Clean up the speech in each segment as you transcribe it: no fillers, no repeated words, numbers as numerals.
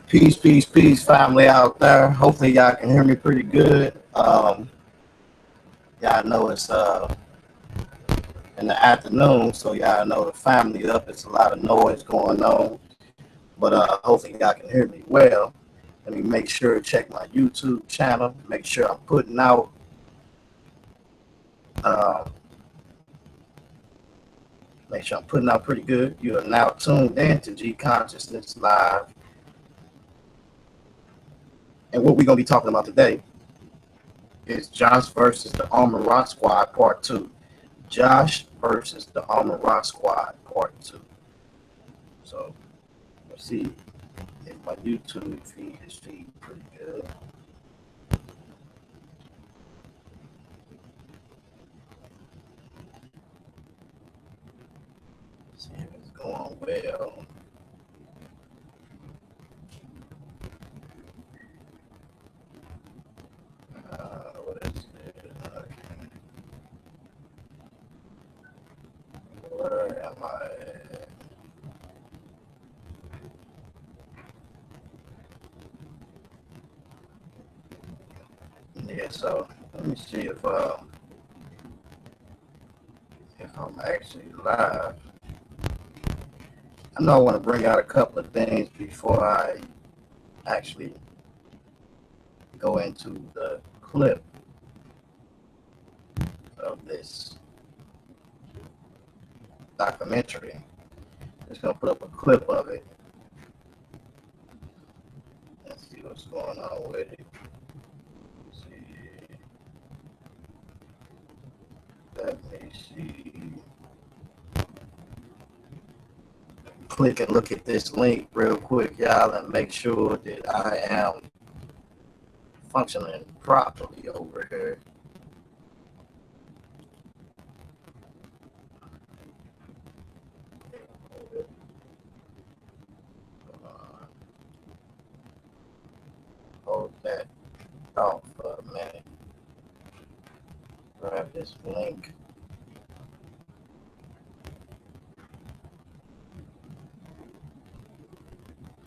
Peace, peace, peace, family out there. Hopefully y'all can hear me pretty good. Y'all know it's in the afternoon, so y'all know the family up. It's a lot of noise going on, but hopefully y'all can hear me well. Let me make sure to check my YouTube channel. Make sure I'm putting out. Make sure I'm putting out pretty good. You are now tuned in to G Consciousness Live. And what we're going to be talking about today is Josh versus the Armor Rock Squad Part 2. Josh versus the Armor Rock Squad Part 2. So, let's see if my YouTube feed is feeding pretty good. See if it's going well. What is it? Okay. Where am I? Yeah, so let me see if I'm actually live. I know I want to bring out a couple of things before I actually go into the clip of this documentary. Just gonna put up a clip of it. Let's see what's going on with it. Let's see. Let me see. Click and look at this link real quick, y'all, and make sure that I am functioning properly over here. Hold that thought for a minute. Grab this link.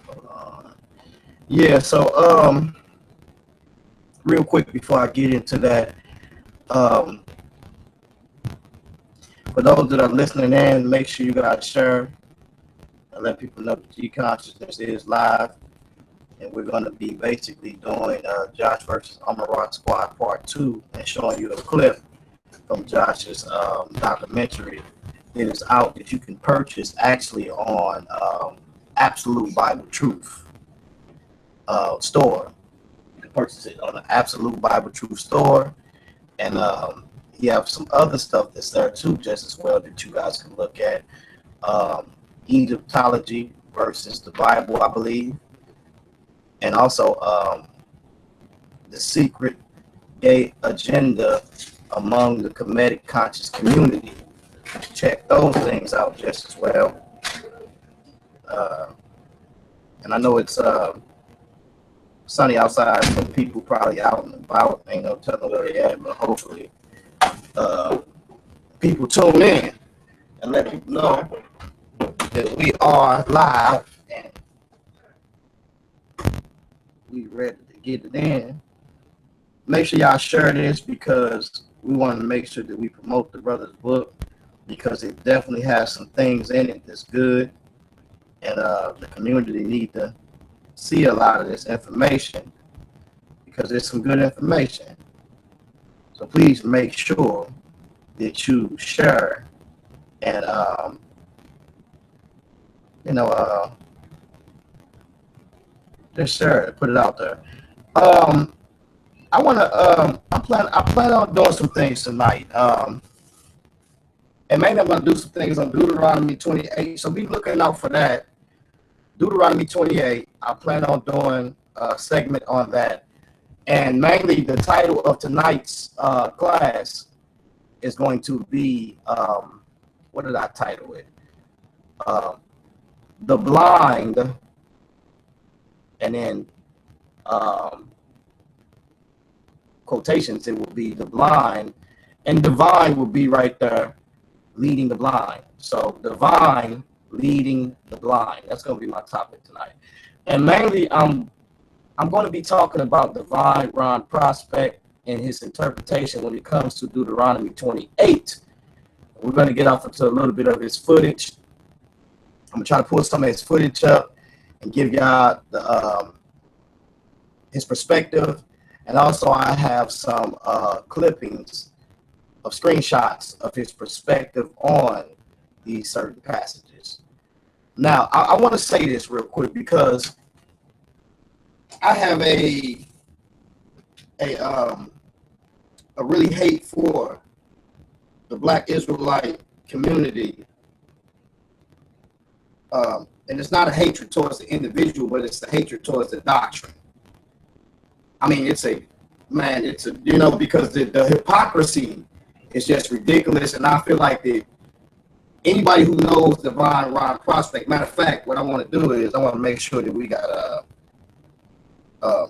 Hold on. Yeah, so real quick before I get into that, for those that are listening in, make sure you guys share and let people know that G Consciousness is live. And we're going to be basically doing Josh versus Armor Rock Squad Part 2 and showing you a clip from Josh's documentary that is out that you can purchase actually on Absolute Bible Truth store. You can purchase it on the Absolute Bible Truth store. And you have some other stuff that's there too, just as well, that you guys can look at. Egyptology versus the Bible, I believe. And also the secret gay agenda among the Kemetic conscious community. Check those things out just as well. And I know it's sunny outside, so people probably out and about, ain't no telling where they at, but hopefully people tune in and let people know that we are live and we ready to get it in. Make sure y'all share this because we want to make sure that we promote the brother's book, because it definitely has some things in it that's good, and the community need to see a lot of this information because it's some good information. So please make sure that you share and just share it, put it out there. I want to I plan on doing some things tonight. And maybe I'm going to do some things on Deuteronomy 28. So be looking out for that. Deuteronomy 28. I plan on doing a segment on that. And mainly the title of tonight's class is going to be, what did I title it? The Blind, and then quotations, it will be the blind, and divine will be right there, leading the blind. So divine leading the blind. That's going to be my topic tonight. And mainly, I'm going to be talking about divine Ron prospect and his interpretation when it comes to Deuteronomy 28. We're going to get off into a little bit of his footage. I'm going to try to pull some of his footage up and give y'all the, his perspective. And also I have some clippings of screenshots of his perspective on these certain passages. Now, I want to say this real quick because I have a really hate for the Black Israelite community. And it's not a hatred towards the individual, but it's the hatred towards the doctrine. I mean, it's a, you know, because the hypocrisy is just ridiculous. And I feel like that anybody who knows divine Ron prospect, matter of fact, what I want to do is I want to make sure that we got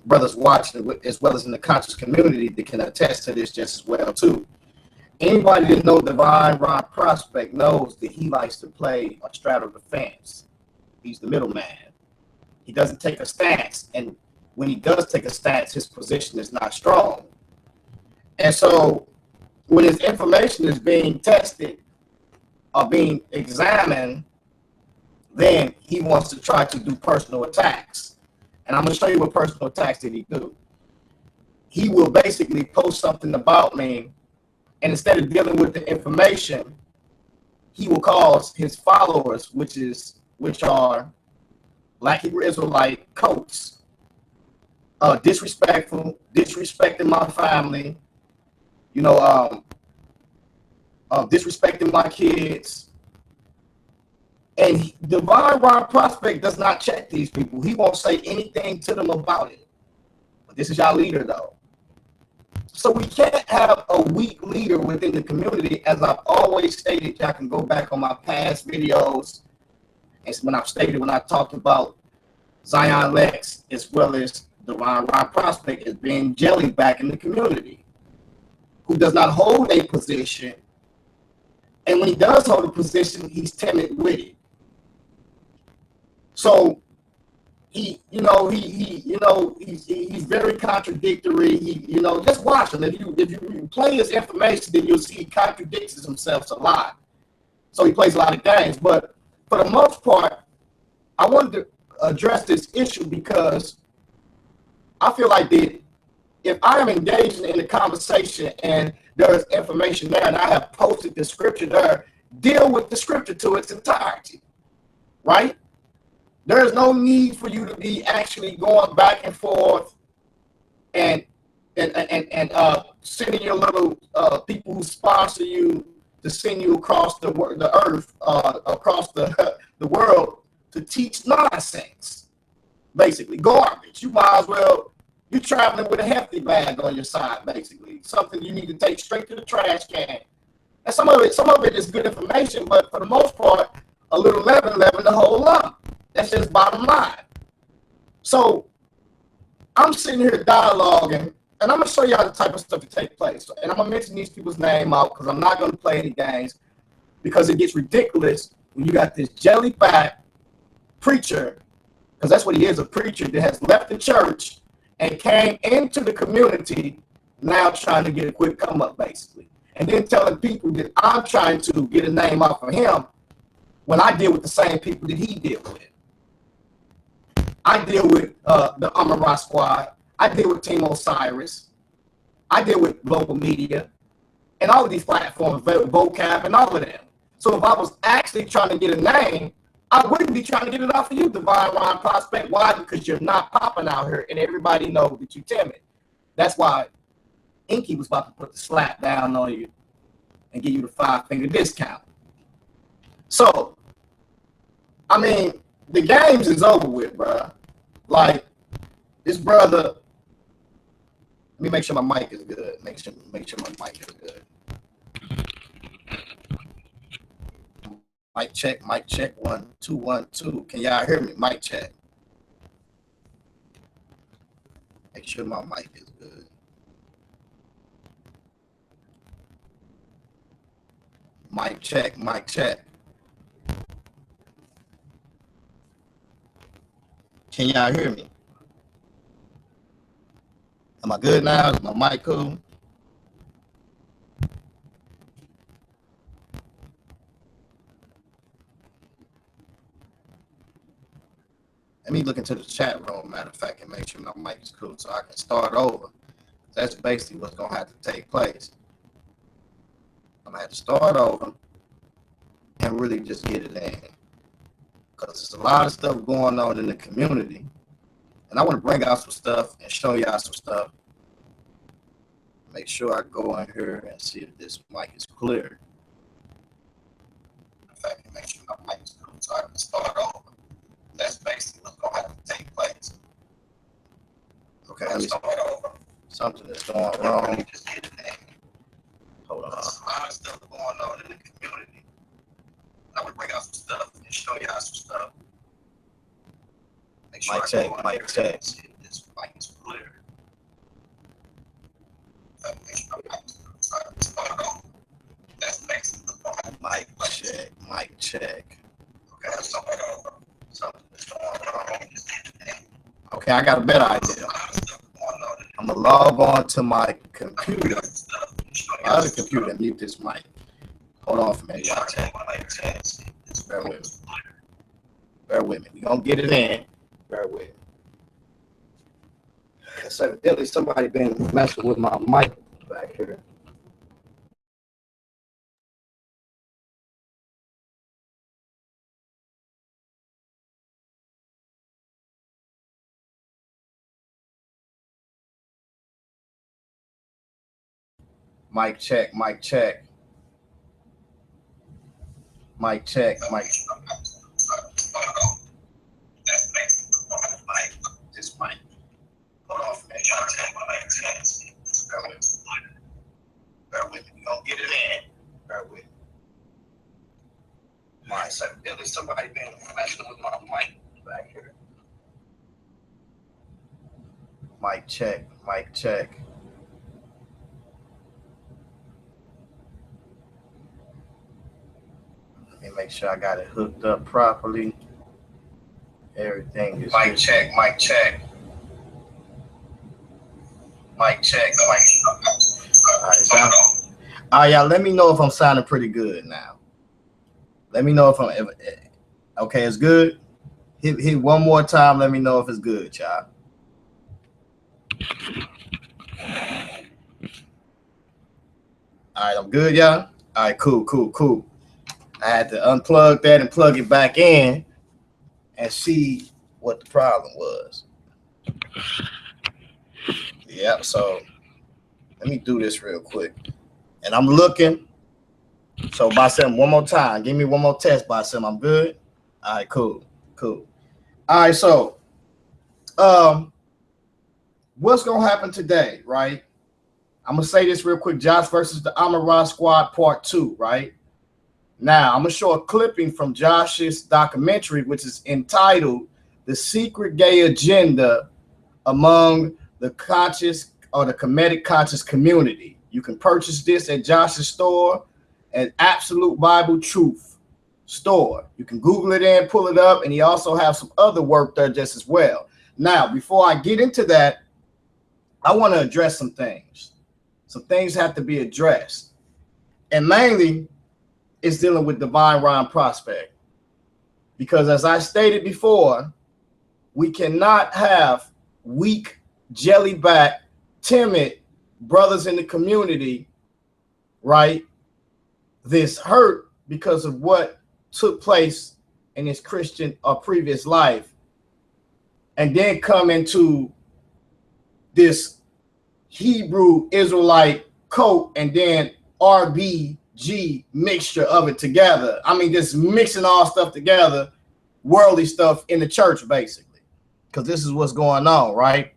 brothers watching as well as in the conscious community that can attest to this just as well too. Anybody that knows divine Ron prospect knows that he likes to play a straddle the fence. He's the middleman. He doesn't take a stance, and when he does take a stance, his position is not strong. And so when his information is being tested or being examined, then he wants to try to do personal attacks. And I'm going to show you what personal attacks did he do. He will basically post something about me, and instead of dealing with the information, he will cause his followers, which are Black Hebrew Israelite cults, disrespecting my family, you know, disrespecting my kids. And divine Ron prospect does not check these people. He won't say anything to them about it. But this is y'all leader, though. So we can't have a weak leader within the community. As I've always stated, y'all can go back on my past videos. And when I talked about Zion Lex as well as divine Ron prospect as being jelly back in the community, who does not hold a position. And when he does hold a position, he's timid with it. So he's very contradictory. Just watch him. If you play his information, then you'll see he contradicts himself a lot. So he plays a lot of games. But for the most part, I wanted to address this issue because I feel like that if I am engaging in the conversation and there's information there and I have posted the scripture there, deal with the scripture to its entirety, right? There is no need for you to be actually going back and forth and sending your little people who sponsor you to send you across the earth, across the world to teach nonsense, basically garbage. You might as well, you're traveling with a hefty bag on your side, basically something you need to take straight to the trash can. And some of it is good information, but for the most part, a little leaven the whole lump. That's just bottom line. So I'm sitting here dialoguing, and I'm going to show y'all the type of stuff that take place. And I'm going to mention these people's name out because I'm not going to play any games because it gets ridiculous when you got this jellyback preacher, because that's what he is, a preacher that has left the church and came into the community now trying to get a quick come up, basically. And then telling people that I'm trying to get a name off of him when I deal with the same people that he deal with. I deal with the Amara Squad. I deal with Team Osiris. I deal with global media and all of these platforms, vocab and all of them. So if I was actually trying to get a name, I wouldn't be trying to get it off of you, Divine Ron Prospect. Why? Because you're not popping out here and everybody knows that you're timid. That's why Inky was about to put the slap down on you and give you the 5-finger discount. So, I mean, the games is over with, bro. Like, this brother, let me make sure my mic is good. Make sure my mic is good. Mic check, 1 2 1 2. Can y'all hear me? Mic check. Make sure my mic is good. Mic check, mic check. Can y'all hear me? Am I good now? Is my mic cool? Let me look into the chat room, matter of fact, and make sure my mic is cool so I can start over. That's basically what's going to have to take place. I'm going to have to start over and really just get it in. Because there's a lot of stuff going on in the community. And I want to bring out some stuff and show y'all some stuff. Make sure I go in here and see if this mic is clear. In fact, make sure my mic is cool so I can start over. That's basically what's going to have to take place. Okay, let me start over. Something is going wrong. Just get it in. Hold on. There's a lot of stuff going on in the community. I would bring out some stuff and show y'all some stuff. Make sure mic check, mic check. See if this mic is clear. Make sure my mic is clear so I can start over. That's basically what's going to mic check, mic check. Okay, let's start over. Something is going wrong. Okay, I got a better idea. I'm gonna log on to my computer. My other computer and mute this mic. Hold on for a minute. Bear with me. Bear with me. We're gonna get it in. Bear with me. Because evidently somebody been messing with my mic back here. Mic check, mic check. Mic check, mic. This mic. Hold on for a minute. Bear with me. We're gonna get it in. Bear with me. My evidently somebody been messing with my mic back here. Mic check, mic check. Let me make sure I got it hooked up properly. Everything is mic check, mic check. Mic check, mic check. All right, y'all, let me know if I'm sounding pretty good now. Let me know if I'm okay, it's good. Hit one more time, let me know if it's good, y'all. All right, I'm good, y'all. All right, cool, cool, cool. I had to unplug that and plug it back in and see what the problem was. Yep, so let me do this real quick. And I'm looking. So Basim, one more time. Give me one more test, Basim. I'm good. All right, cool, cool. All right, so what's gonna happen today, right? I'm gonna say this real quick. Josh versus the Amara Squad Part 2, right? Now I'm gonna show a clipping from Josh's documentary, which is entitled "The Secret Gay Agenda Among the Conscious or the Kemetic Conscious Community." You can purchase this at Josh's store at Absolute Bible Truth store. You can Google it and pull it up, and he also has some other work there just as well. Now, before I get into that, I want to address some things. Some things have to be addressed, and mainly it's dealing with divine rhyme prospect, because as I stated before, we cannot have weak, jellyback, timid brothers in the community, right? This hurt because of what took place in his Christian or previous life, and then come into this Hebrew Israelite coat and then RBG mixture of it together. I mean, just mixing all stuff together, worldly stuff in the church, basically, because this is what's going on, right?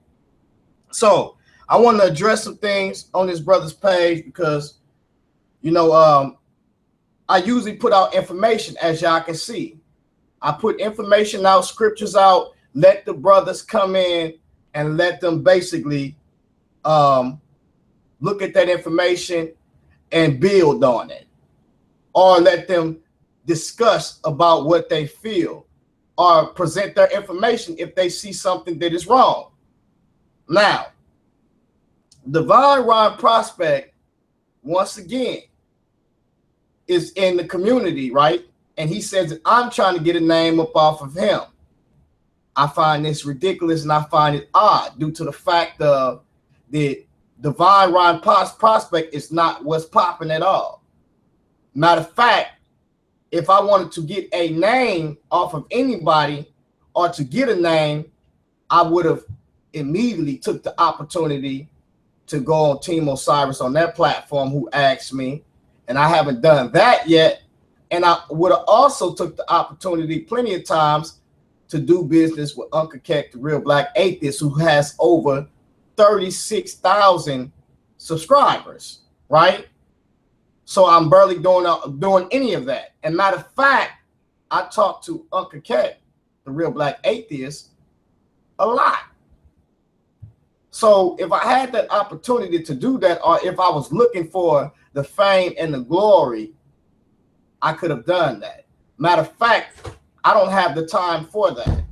So I want to address some things on this brother's page because, you know, I usually put out information, as y'all can see. I put information out, scriptures out, let the brothers come in and let them basically look at that information and build on it, or let them discuss about what they feel, or present their information if they see something that is wrong. Now, Divine Ron Prospect, once again, is in the community, right? And he says that I'm trying to get a name up off of him. I find this ridiculous and I find it odd due to the fact of the Divine Ron Prospect is not what's popping at all. Matter of fact, if I wanted to get a name off of anybody or to get a name, I would have immediately took the opportunity to go on Team Osiris on that platform who asked me, and I haven't done that yet. And I would have also took the opportunity plenty of times to do business with Uncle Keck, the Real Black Atheist, who has over 36,000 subscribers, right? So I'm barely doing any of that. And matter of fact, I talked to Uncle Keck, the Real Black Atheist, a lot. So if I had that opportunity to do that, or if I was looking for the fame and the glory, I could have done that. Matter of fact, I don't have the time for that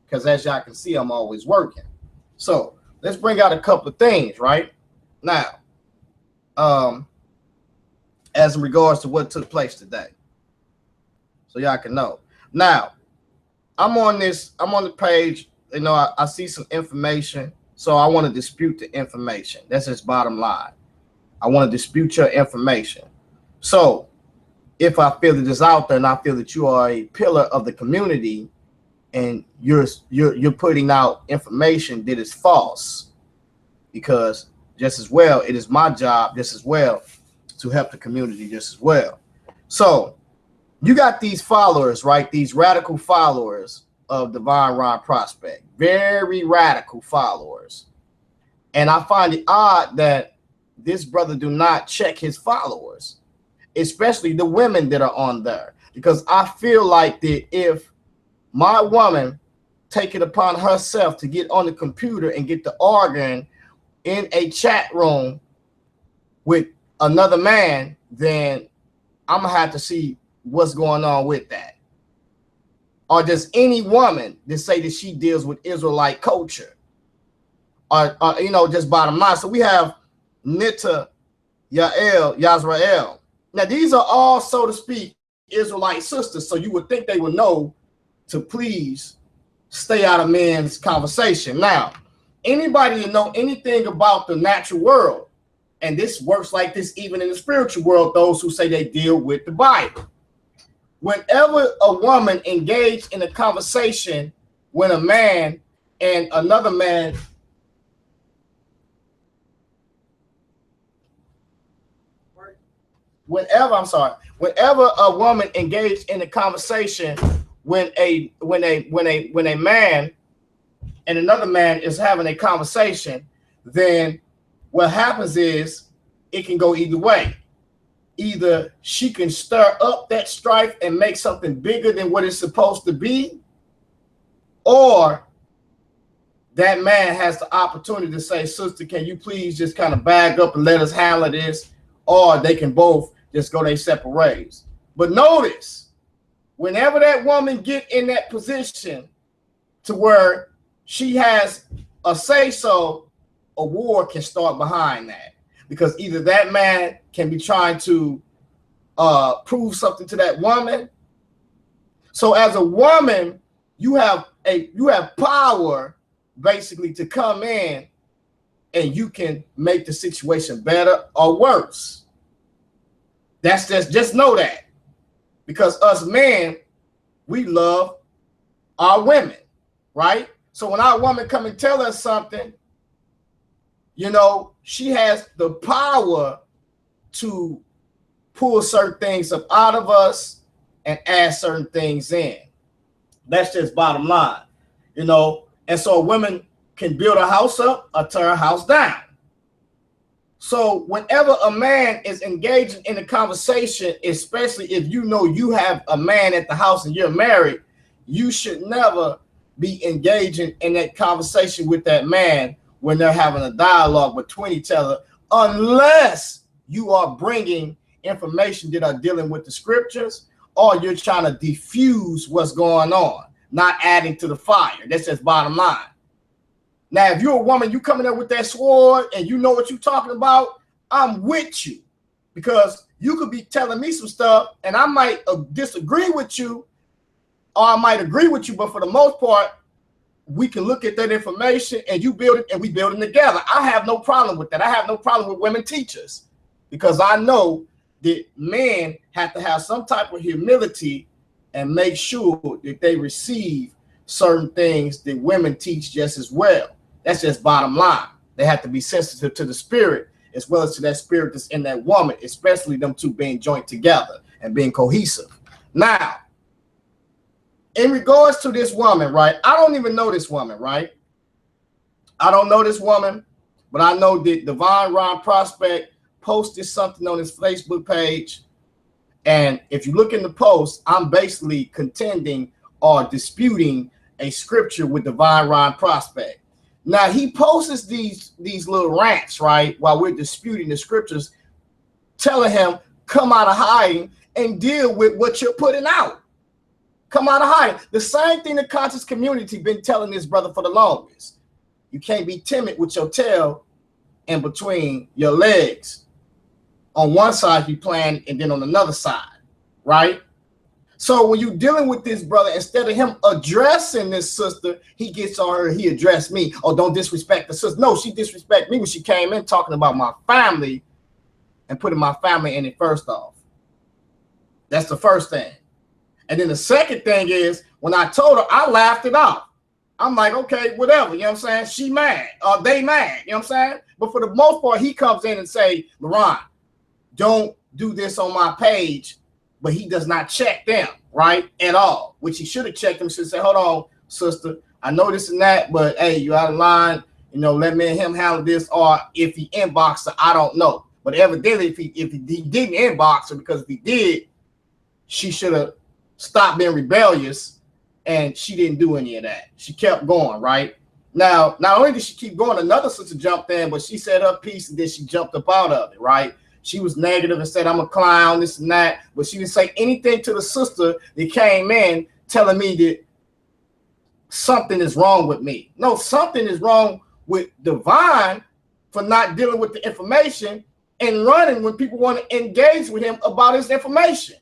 because, as y'all can see, I'm always working. So let's bring out a couple of things right now, as in regards to what took place today, so y'all can know. Now, I'm on the page. You know, I see some information, so I want to dispute the information. That's just bottom line. I want to dispute your information. So if I feel that it's out there and I feel that you are a pillar of the community and you're putting out information that is false, because just as well, it is my job just as well to help the community just as well. So you got these followers, right? These radical followers of Divine Ron Prospect, very radical followers. And I find it odd that this brother do not check his followers, especially the women that are on there, because I feel like that if my woman take it upon herself to get on the computer and get the arguing in a chat room with another man, then I'm gonna have to see what's going on with that. Or does any woman that say that she deals with Israelite culture, or you know, just bottom line. So we have Nita, Yael, Yazrael. Now, these are all, so to speak, Israelite sisters, so you would think they would know to please stay out of men's conversation. Now, anybody that know anything about the natural world, and this works like this even in the spiritual world, those who say they deal with the Bible. Whenever a woman engaged in a conversation when a man and another man whenever a woman engaged in a conversation when a man and another man is having a conversation, then what happens is it can go either way. Either she can stir up that strife and make something bigger than what it's supposed to be, or that man has the opportunity to say, sister, can you please just kind of bag up and let us handle this? Or they can both just go their separate ways. But notice, whenever that woman get in that position to where she has a say-so, a war can start behind that. Because either that man can be trying to prove something to that woman. So as a woman, you have power basically to come in and you can make the situation better or worse. That's just know that. Because us men, we love our women, right? So when our woman come and tell us something, you know, she has the power to pull certain things up out of us and add certain things in. That's just bottom line, you know. And so women can build a house up or tear a house down. So whenever a man is engaging in a conversation, especially if you know you have a man at the house and you're married, you should never be engaging in that conversation with that man when they're having a dialogue between each other, unless you are bringing information that are dealing with the scriptures, or you're trying to diffuse what's going on. not adding to the fire. That's just bottom line. Now, if you're a woman, you coming up with that sword and you know what you're talking about, I'm with you, because you could be telling me some stuff and I might disagree with you, or I might agree with you, but for the most part, we can look at that information and you build it and we build it together. I have no problem with that. I have no problem with women teachers, because I know that men have to have some type of humility and make sure that they receive certain things that women teach just as well. That's just bottom line. They have to be sensitive to the spirit as well as to that spirit that's in that woman, especially them two being joined together and being cohesive. Now, in regards to this woman, right? I don't even know this woman, right? I don't know this woman, but I know that Divine Ron Prospect posted something on his Facebook page. And if you look in the post, I'm basically contending or disputing a scripture with Divine Ron Prospect. Now, he posts these little rants, right, while we're disputing the scriptures, telling him, come out of hiding and deal with what you're putting out. Come out of hiding. The same thing the conscious community been telling this brother for the longest. You can't be timid with your tail in between your legs. On one side you plan, and then on another side, right? So when you're dealing with this brother, instead of him addressing this sister, he gets on her, he addressed me. Oh, don't disrespect the sister. No, she disrespected me when she came in talking about my family and putting my family in it first off. That's the first thing. And then the second thing is, when I told her, I laughed it off. I'm like, okay, whatever, you know what I'm saying? She mad, they mad, you know what I'm saying? But for the most part, he comes in and say, LaRon, don't do this on my page, but he does not check them, right, at all, which he should have checked them. Should say, hold on, sister, I know this and that, but hey, you out of line, you know, let me and him handle this. Or if he inboxed her, I don't know. But evidently, if he didn't inbox her, because if he did, she should have stopped being rebellious, and she didn't do any of that. She kept going, right? Now, not only did she keep going, another sister jumped in, but she said her piece and then she jumped up out of it, right? She was negative and said, I'm a clown, this and that, but she didn't say anything to the sister that came in telling me that something is wrong with me. No, something is wrong with Divine for not dealing with the information and running when people want to engage with him about his information.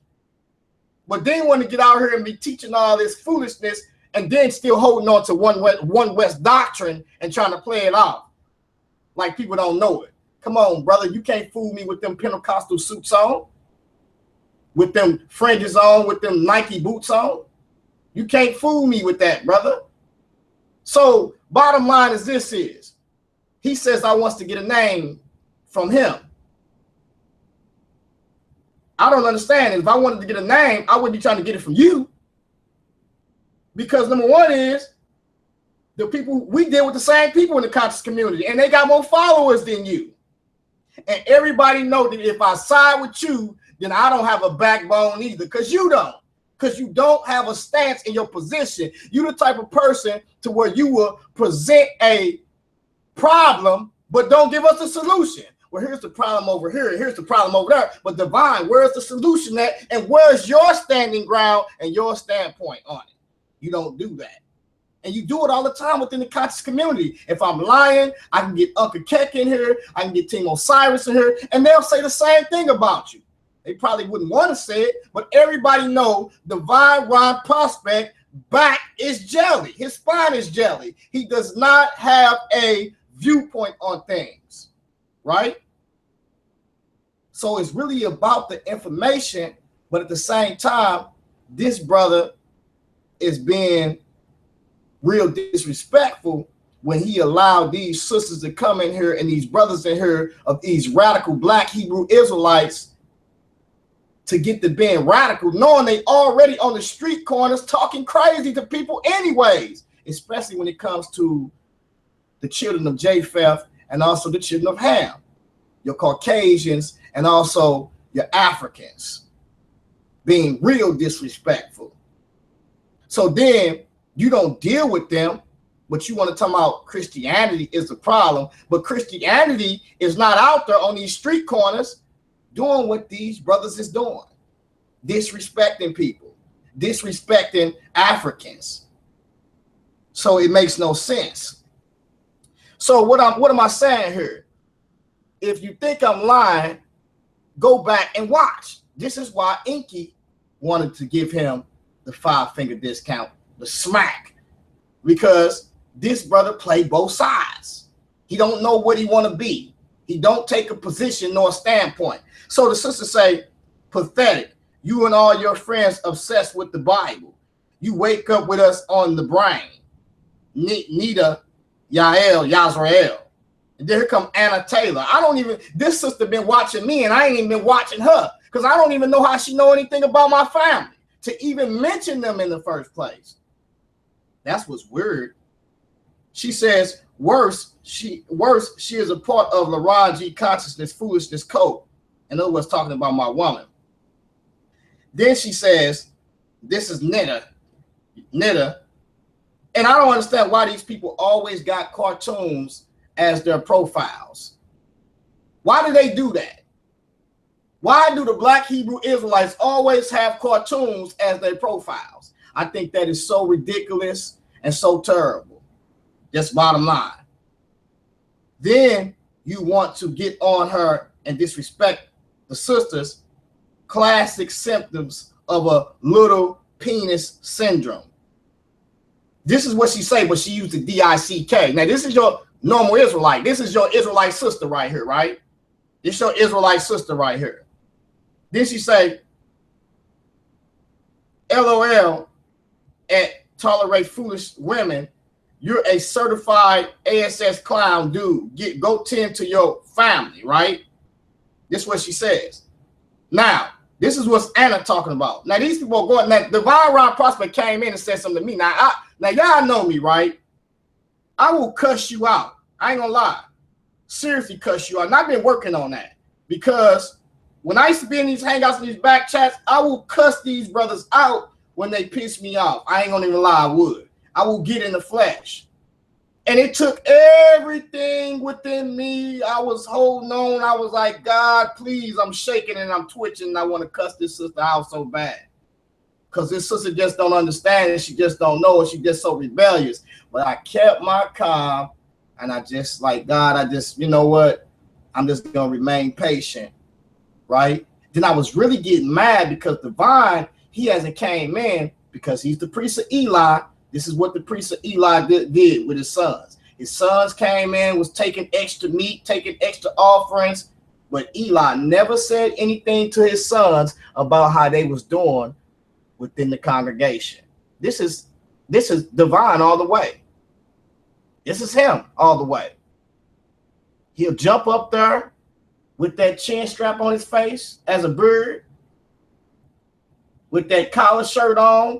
But then want to get out here and be teaching all this foolishness and then still holding on to one West doctrine and trying to play it off like people don't know it. Come on, brother. You can't fool me with them Pentecostal suits on, with them fringes on, with them Nike boots on. You can't fool me with that, brother. So bottom line is this is, he says I wants to get a name from him. I don't understand. If I wanted to get a name, I wouldn't be trying to get it from you. Because number one is, the people, we deal with the same people in the conscious community, and they got more followers than you. And everybody know that if I side with you, then I don't have a backbone either, because you don't. Because you don't have a stance in your position. You're the type of person to where you will present a problem, but don't give us a solution. Well, here's the problem over here, here's the problem over there. But Divine, where's the solution at? And where's your standing ground and your standpoint on it? You don't do that. And you do it all the time within the conscious community. If I'm lying, I can get Uncle Keck in here, I can get Team Osiris in here, and they'll say the same thing about you. They probably wouldn't want to say it, but everybody know Divine Ron Prospect back is jelly. His spine is jelly. He does not have a viewpoint on things, right? So it's really about the information, but at the same time, this brother is being real disrespectful when he allowed these sisters to come in here and these brothers in here of these radical black Hebrew Israelites to get to being radical, knowing they already on the street corners talking crazy to people anyways, especially when it comes to the children of Japheth and also the children of Ham, your Caucasians and also your Africans, being real disrespectful. So then you don't deal with them, but you want to talk about Christianity is the problem. But Christianity is not out there on these street corners doing what these brothers is doing, disrespecting people, disrespecting Africans, So it makes no sense. So what am I saying here? If you think I'm lying, go back and watch. This is why Inky wanted to give him the 5-finger discount, the smack, because this brother play both sides. He don't know what he want to be. He don't take a position nor a standpoint. So the sister say, pathetic. You and all your friends obsessed with the Bible. You wake up with us on the brain. Nita, Yael, Yazrael. And then here come Anna Taylor. I don't even, this sister been watching me and I ain't even been watching her because I don't even know how she know anything about my family to even mention them in the first place. That's what's weird. She says, worse, she is a part of LaRon G consciousness, foolishness code. In other words, talking about my woman. Then she says, this is Nita. And I don't understand why these people always got cartoons as their profiles. Why do they do that? Why do the Black Hebrew Israelites always have cartoons as their profiles? I think that is so ridiculous and so terrible. Just bottom line. Then you want to get on her and disrespect the sisters. Classic symptoms of a little penis syndrome. This is what she say, but she used the D-I-C-K. Now, this is your normal Israelite. This is your Israelite sister right here, right? This your Israelite sister right here. Then she say, LOL, at tolerate foolish women. You're a certified ASS clown, dude. Go tend to your family, right? This is what she says. Now, this is what Anna talking about. Now, these people are going. Now, Divine Ron Prospect came in and said something to me. Now y'all know me, right? I will cuss you out. I ain't gonna lie. Seriously, cuss you out. And I've been working on that because when I used to be in these hangouts and these back chats, I will cuss these brothers out when they piss me off. I ain't gonna even lie, I would. I will get in the flesh. And it took everything within me. I was holding on. I was like, God, please, I'm shaking and I'm twitching. And I want to cuss this sister out so bad. Because this sister just don't understand and she just don't know and she just so rebellious. But I kept my calm and I just like, God, I just, you know what? I'm just going to remain patient, right? Then I was really getting mad because Divine, he hasn't came in because he's the priest of Eli. This is what the priest of Eli did with his sons. His sons came in, was taking extra meat, taking extra offerings, but Eli never said anything to his sons about how they was doing within the congregation. This is Divine all the way. This is him all the way. He'll jump up there with that chin strap on his face as a bird, with that collar shirt on,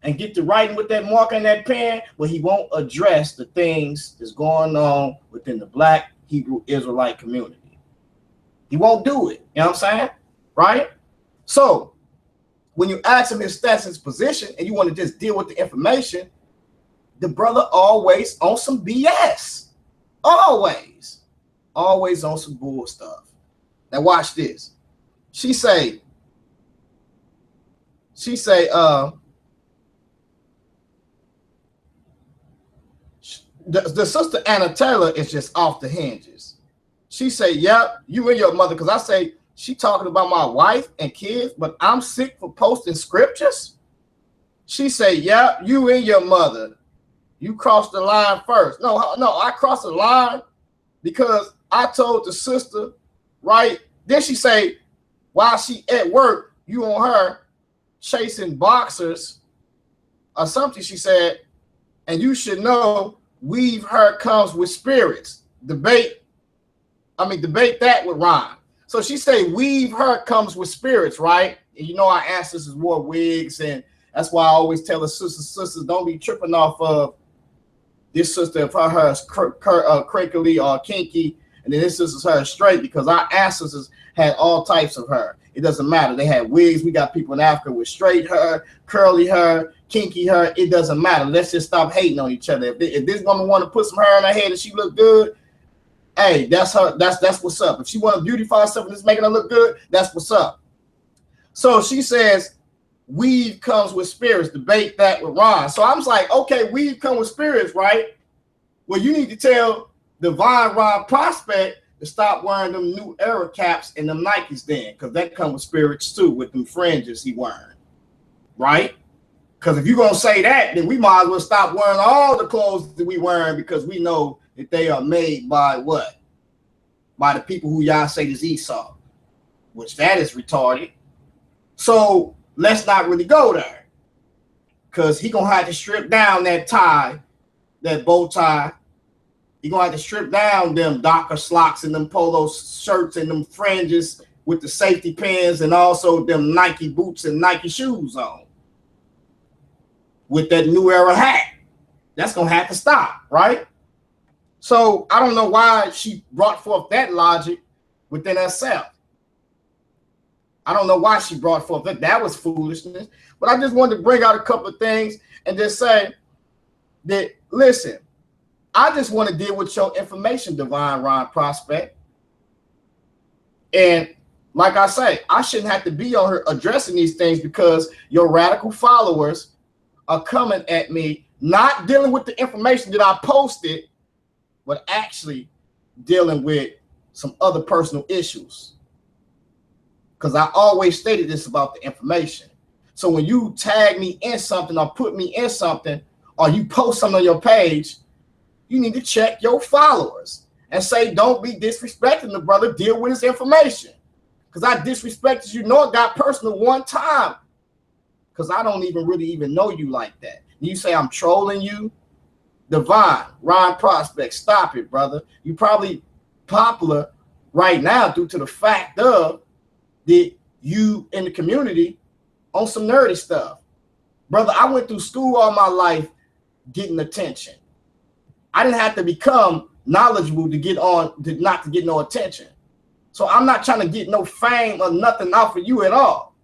and get to writing with that marker and that pen, but he won't address the things that's going on within the Black Hebrew Israelite community. He won't do it. You know what I'm saying? Right? So when you ask him his stats, his position, and you want to just deal with the information, the brother always on some BS. Always on some bull stuff. Now watch this. She say, the sister Anna Taylor is just off the hinges. She say, yep, you and your mother, because I say she talking about my wife and kids, but I'm sick for posting scriptures. She say, yep, you and your mother. You crossed the line first. No, I crossed the line because I told the sister, right? Then she say, while she at work, you on her chasing boxers or something, she said, and you should know weave her comes with spirits. Debate that with Ron. So she say weave her comes with spirits, right? And you know our ancestors wore wigs, and that's why I always tell the sisters don't be tripping off of this sister if her is crinkly or kinky, and then this sister's her straight, because our ancestors had all types of hair. It doesn't matter. They had wigs. We got people in Africa with straight hair, curly hair, kinky hair. It doesn't matter. Let's just stop hating on each other. If this woman want to put some hair in her head and she look good, hey, that's her. That's what's up. If she want to beautify herself and it's making her look good, that's what's up. So she says, weave comes with spirits. Debate that with Ron. So I'm like, okay, weave come with spirits, right? Well, you need to tell Divine Ron Prospect to stop wearing them New Era caps and them Nikes then, because that comes with spirits too, with them fringes he wearing, right? Because if you're going to say that, then we might as well stop wearing all the clothes that we wearing, because we know that they are made by what? By the people who y'all say is Esau, which that is retarded. So let's not really go there, because he going to have to strip down that tie, that bow tie. You're going to have to strip down them Docker slocks and them polo shirts and them fringes with the safety pins, and also them Nike boots and Nike shoes on. With that New Era hat. That's going to have to stop, right? So I don't know why she brought forth that logic within herself. I don't know why she brought forth that. That was foolishness. But I just wanted to bring out a couple of things and just say that, listen, I just want to deal with your information, Divine Ron Prospect. And like I say, I shouldn't have to be on her addressing these things, because your radical followers are coming at me, not dealing with the information that I posted, but actually dealing with some other personal issues. Because I always stated this about the information. So when you tag me in something or put me in something, or you post something on your page, you need to check your followers and say, don't be disrespecting the brother, deal with his information. Because I disrespected you, know it got personal one time, because I don't even really know you like that. You say I'm trolling you? Divine Ron Prospect, stop it, brother. You probably popular right now due to the fact of that you in the community on some nerdy stuff. Brother, I went through school all my life getting attention. I didn't have to become knowledgeable to get on, not to get no attention. So I'm not trying to get no fame or nothing out for you at all.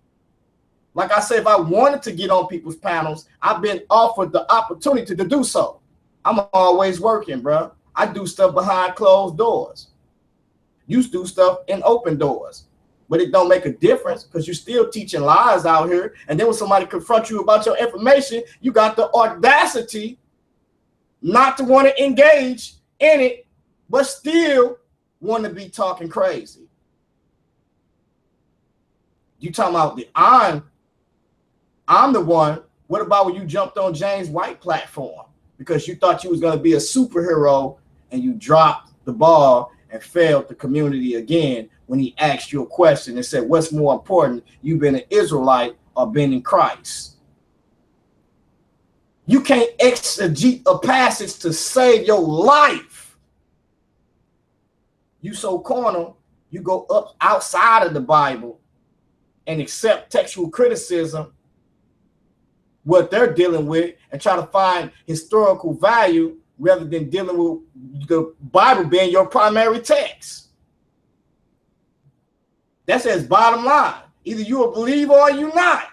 Like I said, if I wanted to get on people's panels, I've been offered the opportunity to do so. I'm always working, bro. I do stuff behind closed doors. You do stuff in open doors. But it don't make a difference, because you're still teaching lies out here. And then when somebody confronts you about your information, you got the audacity not to want to engage in it, but still want to be talking crazy. You talking about the I'm the one. What about when you jumped on James White platform because you thought you was going to be a superhero, and you dropped the ball and failed the community again when he asked you a question and said, what's more important, you been an Israelite or been in Christ? You can't exegete a passage to save your life. You so carnal, you go up outside of the Bible and accept textual criticism, what they're dealing with, and try to find historical value rather than dealing with the Bible being your primary text. That's his bottom line. Either you're a believer or you're not.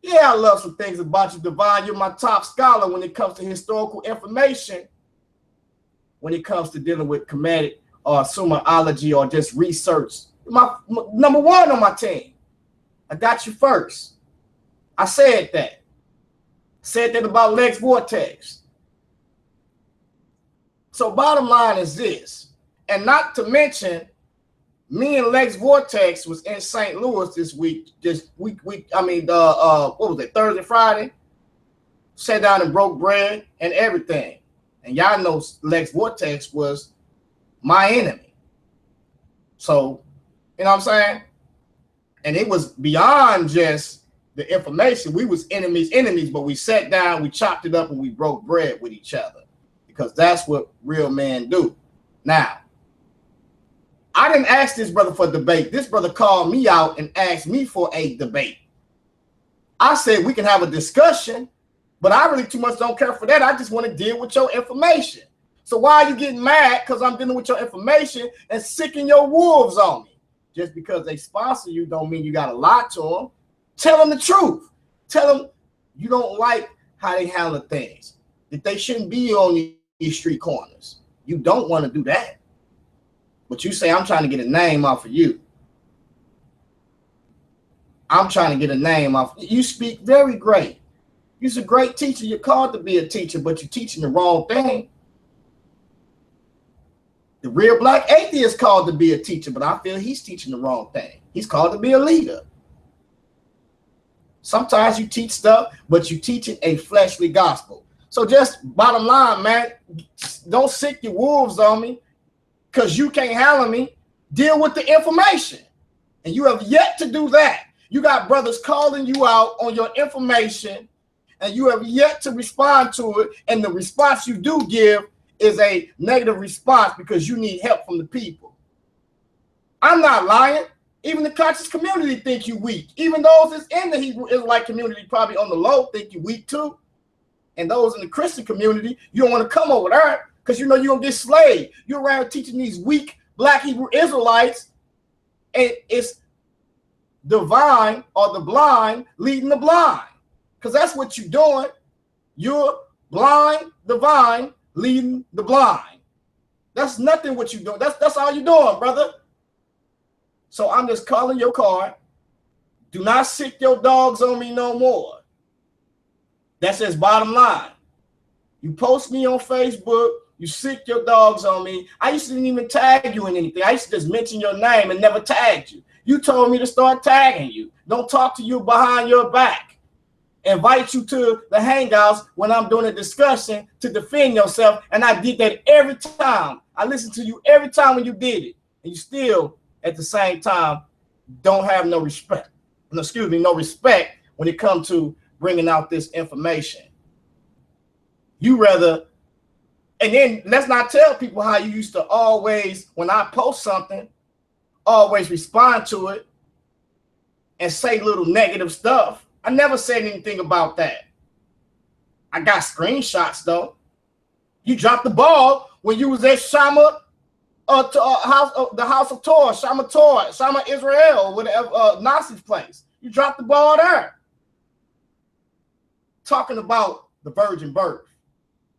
Yeah, I love some things about you, Divine. You're my top scholar when it comes to historical information, when it comes to dealing with Kemetic or sumerology or just research. My number one on my team. I got you first. I said that. Said that about Lex Vortex. So bottom line is this, and not to mention, me and Lex Vortex was in St. Louis this week. What was it, Thursday, Friday? Sat down and broke bread and everything. And y'all know Lex Vortex was my enemy. So, you know what I'm saying? And it was beyond just the information. We was enemies, but we sat down, we chopped it up, and we broke bread with each other, because that's what real men do. Now, I didn't ask this brother for debate. This brother called me out and asked me for a debate. I said we can have a discussion, but I really too much don't care for that. I just want to deal with your information. So why are you getting mad because I'm dealing with your information and sicking your wolves on me? Just because they sponsor you don't mean you got to lie to them. Tell them the truth. Tell them you don't like how they handle things, that they shouldn't be on these street corners. You don't want to do that. But you say, I'm trying to get a name off of you. I'm trying to get a name off. You speak very great. You're a great teacher. You're called to be a teacher, but you're teaching the wrong thing. The real black atheist called to be a teacher, but I feel he's teaching the wrong thing. He's called to be a leader. Sometimes you teach stuff, but you teach it a fleshly gospel. So just bottom line, man, don't sick your wolves on me because you can't handle me. Deal with the information. And you have yet to do that. You got brothers calling you out on your information, and you have yet to respond to it. And the response you do give is a negative response because you need help from the people. I'm not lying. Even the conscious community think you weak. Even those that's in the Hebrew Israelite community probably on the low think you weak too. And those in the Christian community, you don't want to come over there because you know you're going to get slaved. You're around teaching these weak black Hebrew Israelites, and it's divine or the blind leading the blind. Because that's what you're doing. You're blind, divine, leading the blind. That's nothing what you're doing. That's all you're doing, brother. So I'm just calling your card. Do not sick your dogs on me no more. That's just bottom line. You post me on Facebook, you sick your dogs on me. I used to didn't even tag you in anything. I used to just mention your name and never tagged you. You told me to start tagging you. Don't talk to you behind your back. Invite you to the hangouts when I'm doing a discussion to defend yourself. And I did that every time. I listened to you every time when you did it. And you still, at the same time, don't have no respect. No respect when it comes to bringing out this information. You rather, and then let's not tell people how you used to always, when I post something, always respond to it and say little negative stuff. I never said anything about that. I got screenshots though. You dropped the ball when you was at Shama, the house of Torah, Shama Israel, whatever Nazi's place. You dropped the ball there. Talking about the virgin birth.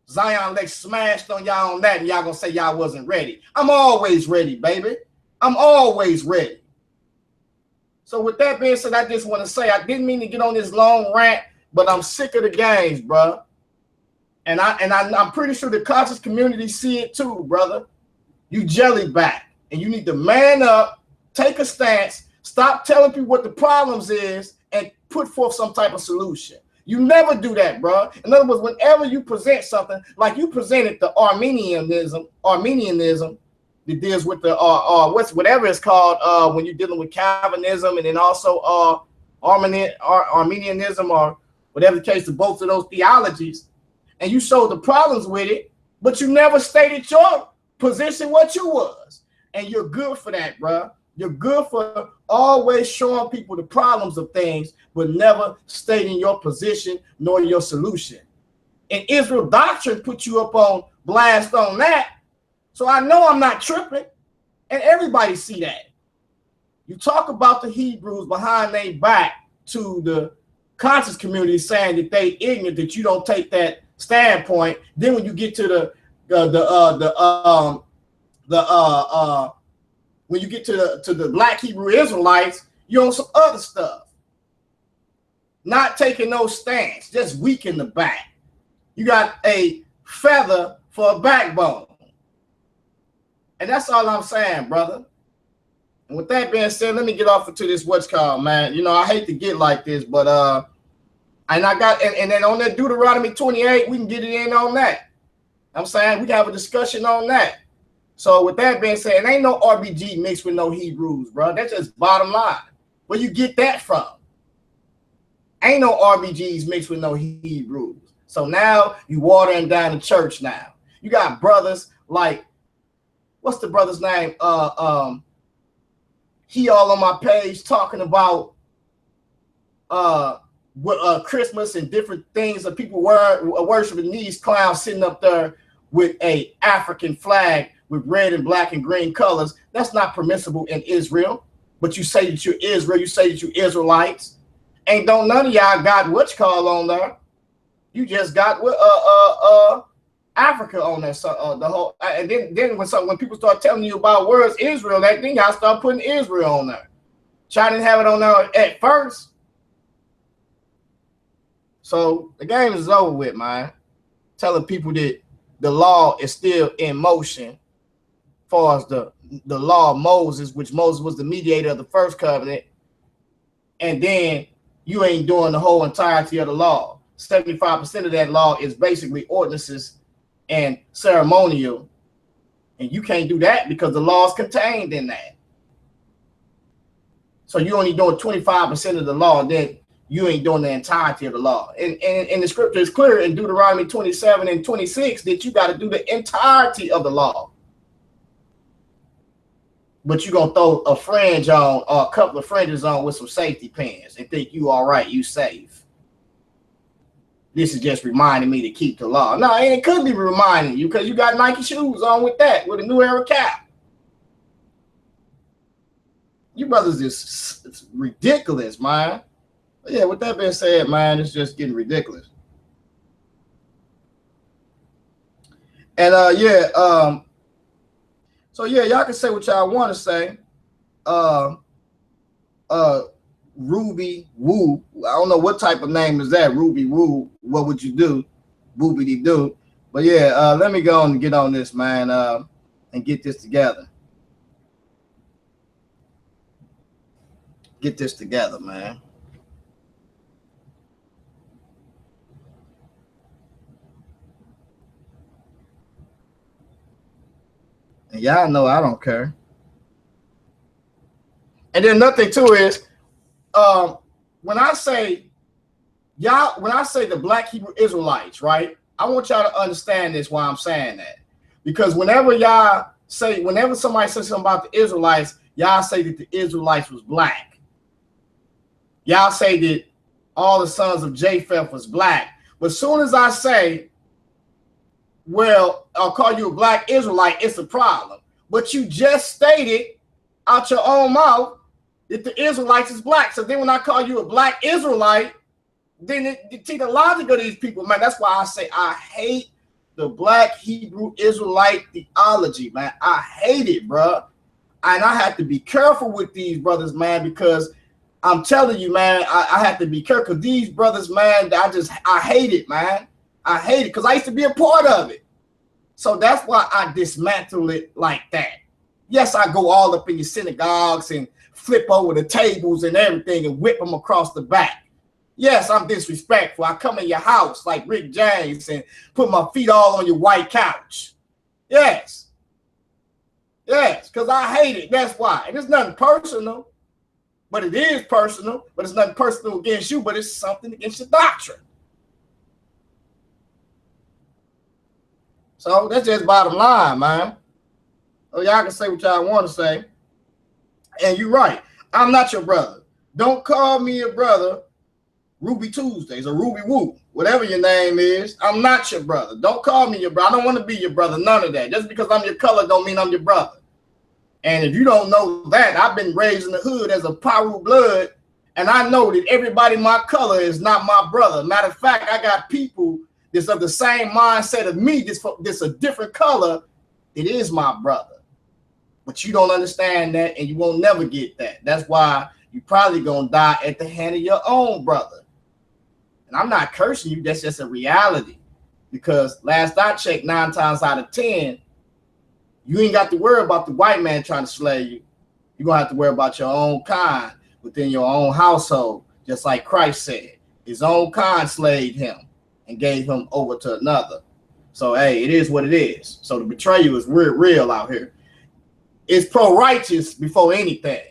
Zion Lex smashed on y'all on that, and y'all gonna say y'all wasn't ready. I'm always ready, baby. I'm always ready. So with that being said, I just want to say I didn't mean to get on this long rant, but I'm sick of the games, bro. And I'm pretty sure the conscious community see it too, brother. You jelly back, and you need to man up, take a stance, stop telling people what the problems is, and put forth some type of solution. You never do that, bro. In other words, whenever you present something, like you presented the Armenianism that deals with the whatever it's called when you're dealing with Calvinism, and then also Armenianism, or whatever the case of both of those theologies, and you showed the problems with it, but you never stated your position what you was, and you're good for that, bro. You're good for always showing people the problems of things, but never stating your position nor your solution. And Israel doctrine put you up on blast on that. So I know I'm not tripping, and everybody see that. You talk about the Hebrews behind their back to the conscious community saying that they ignorant, that you don't take that standpoint. Then when you get to when you get to the black Hebrew Israelites, you're on some other stuff. Not taking no stance, just weak in the back. You got a feather for a backbone. And that's all I'm saying, brother. And with that being said, let me get off into this what's called, man. You know, I hate to get like this, but and I got and then on that Deuteronomy 28, we can get it in on that. I'm saying we can have a discussion on that. So with that being said, it ain't no RBG mixed with no Hebrews, bro. That's just bottom line. Where you get that from? Ain't no RBGs mixed with no Hebrews. So now you watering down the church now. You got brothers like, what's the brother's name? He all on my page talking about Christmas and different things that people were worshiping these clowns sitting up there with a African flag with red and black and green colors. That's not permissible in Israel. But you say that you're Israel, you say that you're Israelites. Ain't don't none of y'all got what you call on there. You just got Africa on there. So the whole and then when people start telling you about words Israel, then y'all start putting Israel on there. China didn't have it on there at first. So the game is over with, man. Telling people that the law is still in motion as far as the law of Moses, which Moses was the mediator of the first covenant, and then you ain't doing the whole entirety of the law. 75% of that law is basically ordinances and ceremonial, and you can't do that because the law is contained in that. So you only doing 25% of the law, and then you ain't doing the entirety of the law. And the scripture is clear in Deuteronomy 27 and 26 that you got to do the entirety of the law. But you're going to throw a fringe on or a couple of fringes on with some safety pins and think you all right, you safe. This is just reminding me to keep the law. No, it could be reminding you because you got Nike shoes on with that, with a New Era cap. You brothers it's ridiculous, man. But yeah, with that being said, man, it's just getting ridiculous. And so yeah, y'all can say what y'all want to say. Ruby Woo. I don't know what type of name is that. Ruby Woo. What would you do? Boobity do. But yeah, let me go and get on this, man, and get this together. Get this together, man. And y'all know I don't care. And then nothing too is when I say the Black Hebrew Israelites, right? I want y'all to understand this why I'm saying that. Because whenever somebody says something about the Israelites, y'all say that the Israelites was black. Y'all say that all the sons of Japheth was black. But as soon as I say, well, I'll call you a black Israelite, it's a problem. But you just stated out your own mouth that the Israelites is black. So then when I call you a black Israelite, then see the logic of these people, man. That's why I say I hate the Black Hebrew Israelite theology, man. I hate it, bro. And I have to be careful with these brothers, man, because I'm telling you, man, I have to be careful because these brothers, man, I hate it, man. I hate it because I used to be a part of it. So that's why I dismantle it like that. Yes, I go all up in your synagogues and flip over the tables and everything and whip them across the back. Yes, I'm disrespectful. I come in your house like Rick James and put my feet all on your white couch. Yes. Yes, because I hate it. That's why. And it's nothing personal, but it is personal. But it's nothing personal against you, but it's something against your doctrine. So that's just bottom line, man. Oh, y'all can say what y'all want to say. And you're right. I'm not your brother. Don't call me a brother Ruby Tuesdays or Ruby Woo, whatever your name is. I'm not your brother. Don't call me your brother. I don't want to be your brother. None of that. Just because I'm your color don't mean I'm your brother. And if you don't know that, I've been raised in the hood as a Paru blood, and I know that everybody my color is not my brother. Matter of fact, I got people that's of the same mindset of me, this a different color. It is my brother. But you don't understand that, and you won't never get that. That's why you probably gonna die at the hand of your own brother. And I'm not cursing you. That's just a reality. Because last I checked, 9 times out of 10, you ain't got to worry about the white man trying to slay you. You're gonna have to worry about your own kind within your own household, just like Christ said. His own kind slayed him and gave him over to another. So hey, it is what it is. So the betrayal is real out here. It's pro-righteous before anything.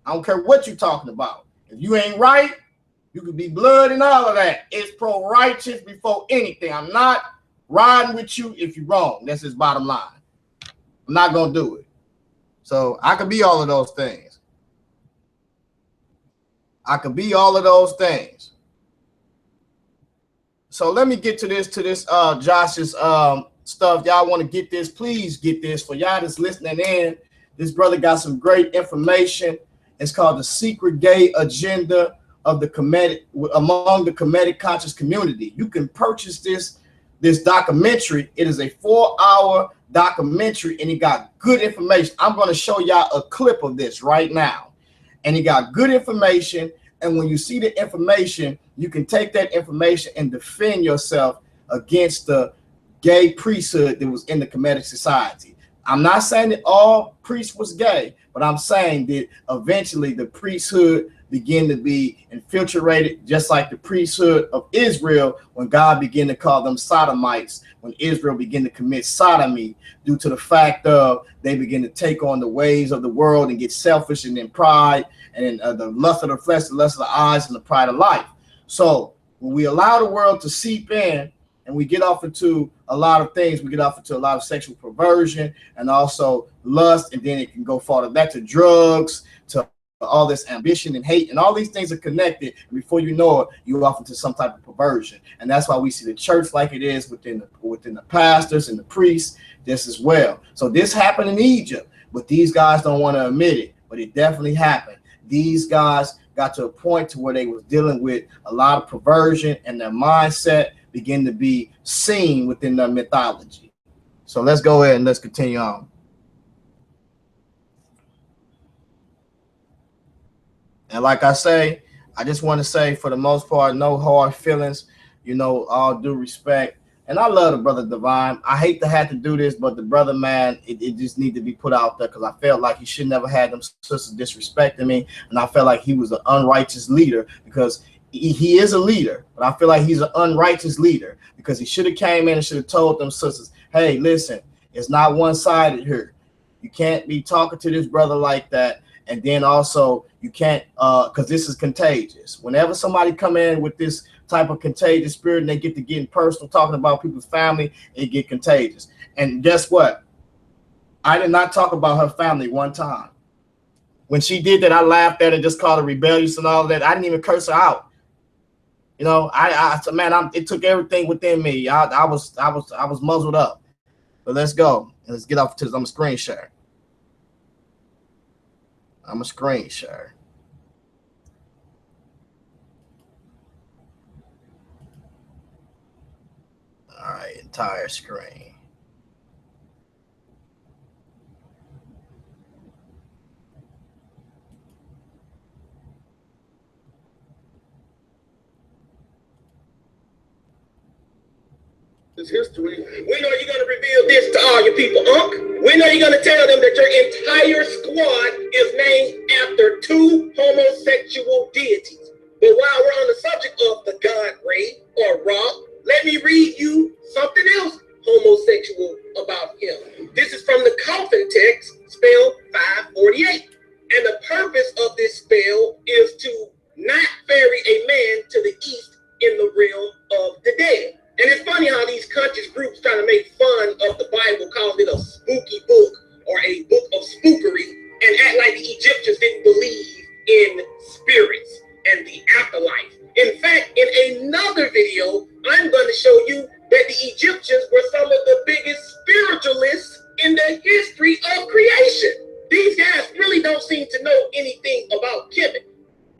I don't care what you're talking about. If you ain't right, you could be blood and all of that. It's pro-righteous before anything. I'm not riding with you if you're wrong. That's his bottom line. I'm not going to do it. So I could be all of those things. I could be all of those things. So let me get to this Josh's stuff. Y'all want to get this, please get this. For y'all that's listening in, this brother got some great information. It's called The Secret Gay Agenda of the Kemetic, among the Kemetic conscious community. You can purchase this documentary. It is a 4-hour documentary, and it got good information. I'm going to show y'all a clip of this right now. and he got good information. And when you see the information, you can take that information and defend yourself against the gay priesthood that was in the Kemetic society. I'm not saying that all priests was gay, but I'm saying that eventually the priesthood began to be infiltrated, just like the priesthood of Israel, when God began to call them sodomites, when Israel began to commit sodomy, due to the fact of they begin to take on the ways of the world and get selfish and in pride, and the lust of the flesh, the lust of the eyes, and the pride of life. So when we allow the world to seep in, and we get off into a lot of things, we get off into a lot of sexual perversion and also lust, and then it can go farther back to drugs, to all this ambition and hate, and all these things are connected. And before you know it, you're off into some type of perversion. And that's why we see the church like it is within the pastors and the priests, this as well. So this happened in Egypt, but these guys don't want to admit it, but it definitely happened. These guys got to a point to where they was dealing with a lot of perversion, and their mindset begin to be seen within their mythology. So let's go ahead and let's continue on. And like I say, I just want to say, for the most part, no hard feelings, you know, all due respect. And I love the brother Divine. I hate to have to do this, but the brother, man, it just need to be put out there, because I felt like he should never had them sisters disrespecting me. And I felt like he was an unrighteous leader, because he is a leader, but I feel like he's an unrighteous leader, because he should have came in and should have told them sisters, hey, listen, it's not one-sided here. You can't be talking to this brother like that. And then also you can't, because this is contagious. Whenever somebody come in with this type of contagious spirit and they get to getting personal, talking about people's family, it get contagious. And guess what? I did not talk about her family one time. When she did that, I laughed at her and just called her rebellious and all that. I didn't even curse her out. You know, it took everything within me. I was muzzled up. But let's go. Let's get off to this. I'm a screen share. I'm a screen share. All right, entire screen. This history. When are you going to reveal this to all your people, Unc? When are you going to tell them that your entire squad is named after two homosexual deities? But while we're on the subject of the god Ray or Ra, let me read you something else homosexual about him. This is from the coffin text, spell 548. And the purpose of this spell is to not ferry a man to the east in the realm of the dead. And it's funny how these conscious groups trying to make fun of the Bible, calling it a spooky book or a book of spookery, and act like the Egyptians didn't believe in spirits and the afterlife. In fact, in another video, I'm going to show you that the Egyptians were some of the biggest spiritualists in the history of creation. These guys really don't seem to know anything about Kemetic.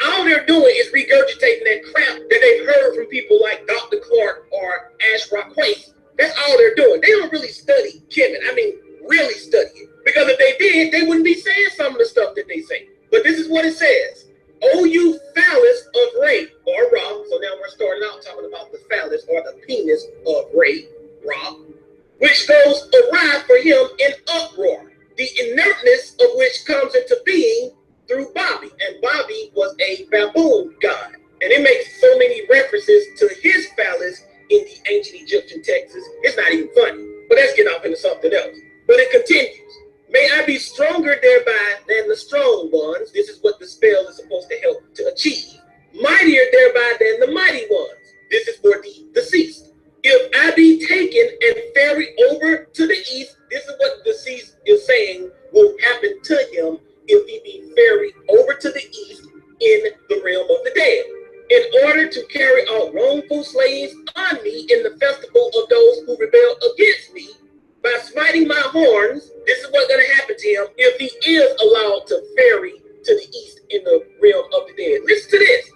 All they're doing is regurgitating that crap that they've heard from people like Dr. Clark or Ashra Quace. That's all they're doing. They don't really study Kemetic. I mean, really study it. Because if they did, they wouldn't be saying some of the stuff that they say. But this is what it says. O you phallus of Ray, or Ra. So now we're starting out talking about the phallus or the penis of Ray, Ra, which goes awry for him in uproar, the inertness of which comes into being through Bobby, and Bobby was a baboon god, and it makes so many references to his phallus in the ancient Egyptian texts. It's not even funny, but let's get off into something else. But it continues. May I be stronger thereby than the strong ones. This is what the spell is supposed to help to achieve. Mightier thereby than the mighty ones. This is for the deceased. If I be taken and ferried over to the east, this is what the deceased is saying will happen to him if he be ferried over to the east in the realm of the dead, in order to carry out wrongful slayings on me in the festival of those who rebel against me, by smiting my horns. This is what's going to happen to him if he is allowed to ferry to the east in the realm of the dead. Listen to this.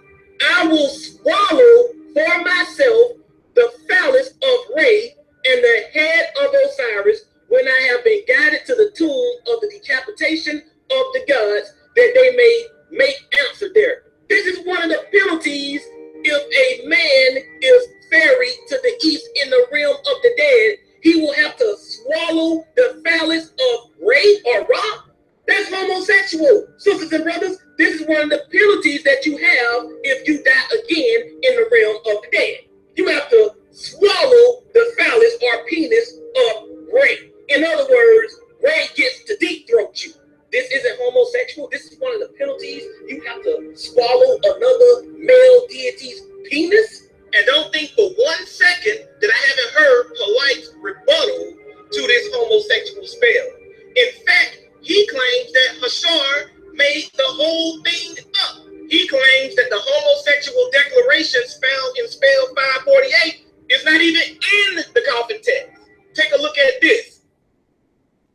I will swallow for myself the phallus of Ray and the head of Osiris when I have been guided to the tomb of the decapitation of the gods, that they may make answer there. This is one of the penalties if a man is buried to the east in the realm of the dead. He will have to swallow the phallus of Ray or Ra. That's homosexual. Sisters and brothers, this is one of the penalties that you have if you die again in the realm of the dead. You have to swallow the phallus or penis of Ray. In other words, Ray gets to deep throat you. This isn't homosexual. This is one of the penalties. You have to swallow another male deity's penis. And don't think for 1 second that I haven't heard Polite's rebuttal to this homosexual spell. In fact, he claims that Hashar made the whole thing up. He claims that the homosexual declarations found in spell 548 is not even in the coffin text. Take a look at this.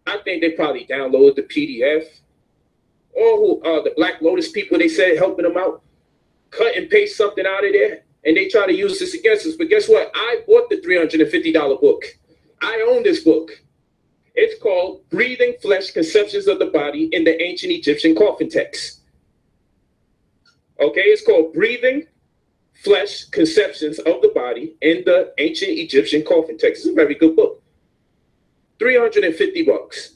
I think they probably downloaded the PDF. Or the Black Lotus people, they said helping them out, cut and paste something out of there, and they try to use this against us. But guess what? I bought the $350 book. I own this book. It's called Breathing Flesh, Conceptions of the Body in the Ancient Egyptian Coffin Text. Okay, it's called Breathing Flesh, Conceptions of the Body in the Ancient Egyptian Coffin Text. It's a very good book. $350.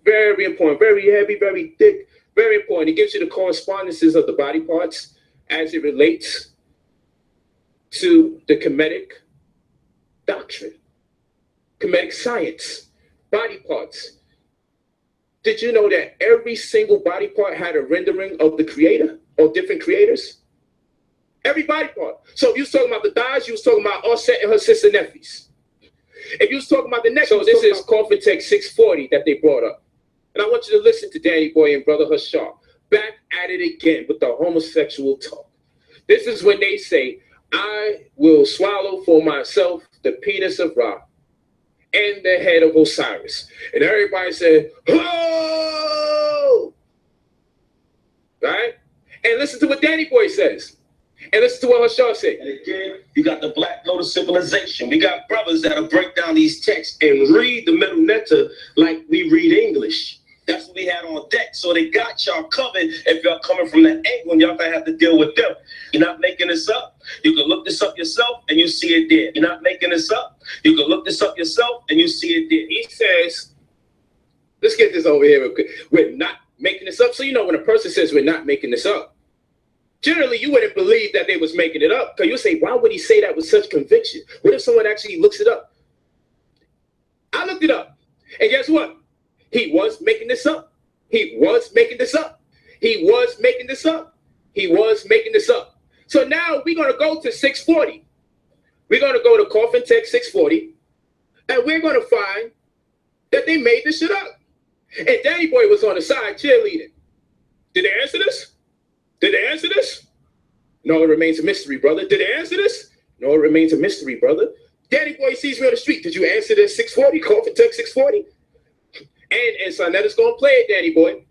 Very important, very heavy, very thick, very important. It gives you the correspondences of the body parts as it relates to the Kemetic doctrine, Kemetic science, body parts. Did you know that every single body part had a rendering of the creator or different creators? Every body part. So if you was talking about the thighs, you was talking about Offset and her sister Nephis. If you was talking about the neck, so this is Coffin Text 640 that they brought up. And I want you to listen to Danny Boy and Brother Hashar. Back at it again with the homosexual talk. This is when they say, I will swallow for myself the penis of Ra and the head of Osiris. And everybody said, oh! Right? And listen to what Danny Boy says. And listen to what Hashar said. And again, you got the Black Lotus civilization. We got brothers that'll break down these texts and read the Middle Netta like we read English. That's what we had on deck. So they got y'all covered if y'all coming from that angle and y'all gonna have to deal with them. You're not making this up. You can look this up yourself and you see it there. You're not making this up. You can look this up yourself and you see it there. He says, let's get this over here real quick. We're not making this up. So you know when a person says we're not making this up, generally you wouldn't believe that they was making it up. Because you say, why would he say that with such conviction? What if someone actually looks it up? I looked it up. And guess what? He was making this up. He was making this up. He was making this up. He was making this up. So now we're going to go to 640. We're going to go to Coffin Text 640. And we're going to find that they made this shit up. And Danny Boy was on the side cheerleading. Did they answer this? Did they answer this? No, it remains a mystery, brother. Did they answer this? No, it remains a mystery, brother. Danny Boy sees me on the street. Did you answer this 640? Coffin Text 640? And so now it's going to play it, Danny Boy.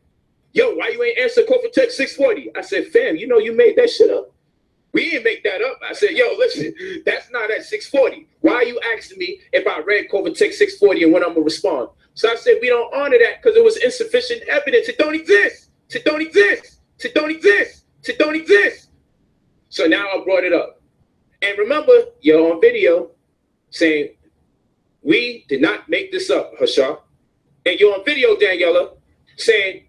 Yo, why you ain't answer Coffin Text 640? I said, fam, you know you made that shit up. We didn't make that up. I said, yo, listen, that's not at 640. Why are you asking me if I read Coffin Text 640 and when I'm going to respond? So I said, we don't honor that because it was insufficient evidence. It don't exist. It don't exist. It don't exist. It don't exist. So now I brought it up. And remember, you're on video saying, we did not make this up, Hashar. And you're on video, Daniela, saying,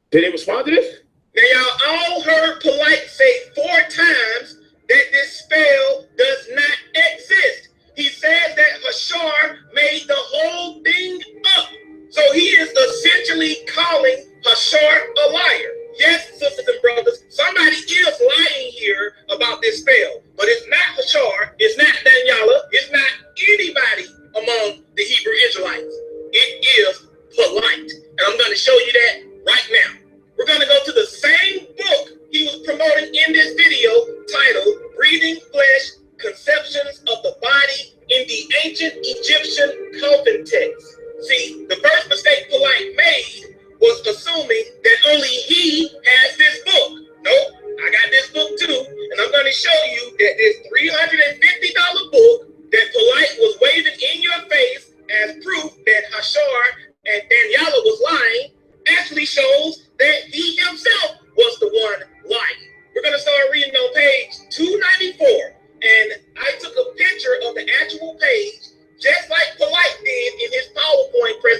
did they respond to this? Now, y'all all heard Polite say 4 times that this spell does not exist. He says that Hashar made the whole thing up. So he is essentially calling Hashar a liar. Yes, sisters and brothers, somebody is lying here about this spell. But it's not Hashar, it's not Daniela, it's not anybody among the Hebrew Israelites. It is Polite. And I'm going to show you that right now. We're going to go to the same book he was promoting in this video titled Breathing Flesh, Conceptions of the Body in the Ancient Egyptian Coffin Text. See, the first mistake Polite made was assuming that only he has this book. Nope, I got this book too. And I'm going to show you that this $350 book that Polite was waving in your face as proof that Hashar and Daniela was lying actually shows that he himself was the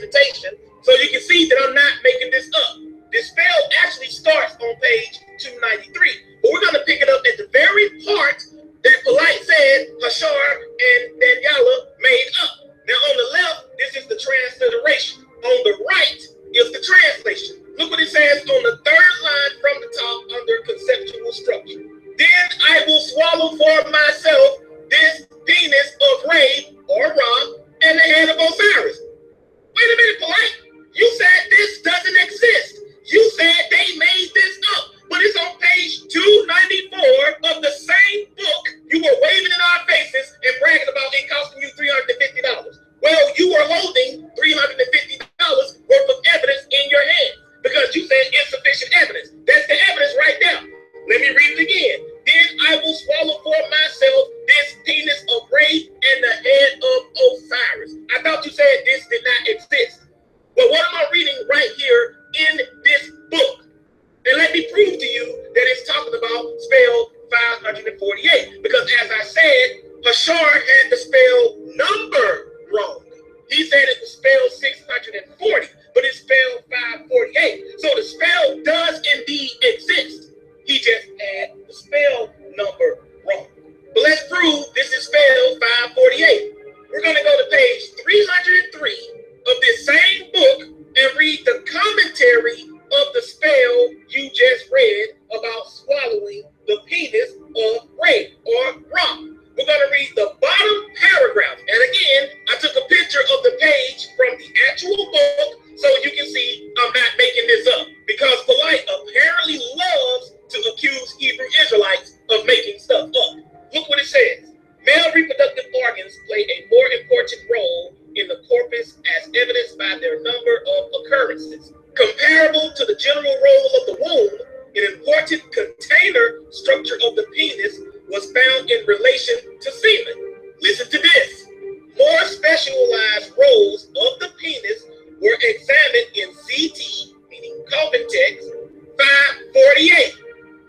documentation, so you can see that I'm not making this up. This spell actually starts on page 293, but we're going to pick it up at the very part that Polite said Hashar and Daniela made up. Now on the left, this is the transliteration. On the right is the translation. Look what it says on the third line from the top under conceptual structure. Then I will swallow for myself this penis of Re or Ra and the head of Osiris. Wait a minute, Polite. You said this doesn't exist. You said they made this up, but it's on page 294 of the same book you were waving in our faces and bragging about it costing you $350. Well, you were holding $350 worth of evidence in your hand because you said insufficient evidence. That's the evidence right now. Let me read it again. Then I will swallow for myself this penis of Re and the head of Osiris. I thought you said this did not exist. Well, what am I reading right here in this book? And let me prove to you that it's talking about spell 548. Because as I said, Hashar had the spell number wrong. He said it was spelled 640, but it's spelled 548. So the spell does indeed exist. He just had the spell number wrong. But let's prove this is spell 548. We're going to go to page 303 of this same book and read the commentary of the spell you just read about swallowing the penis of Re or Ra. We're going to read the bottom paragraph. And again, I took a picture of the page from the actual book so you can see I'm not making this up. Because Polite apparently loves to accuse Hebrew Israelites of making stuff up. Look what it says. Male reproductive organs play a more important role in the corpus as evidenced by their number of occurrences. Comparable to the general role of the womb, an important container structure of the penis was found in relation to semen. Listen to this. More specialized roles of the penis were examined in CT, meaning coffin text, 548,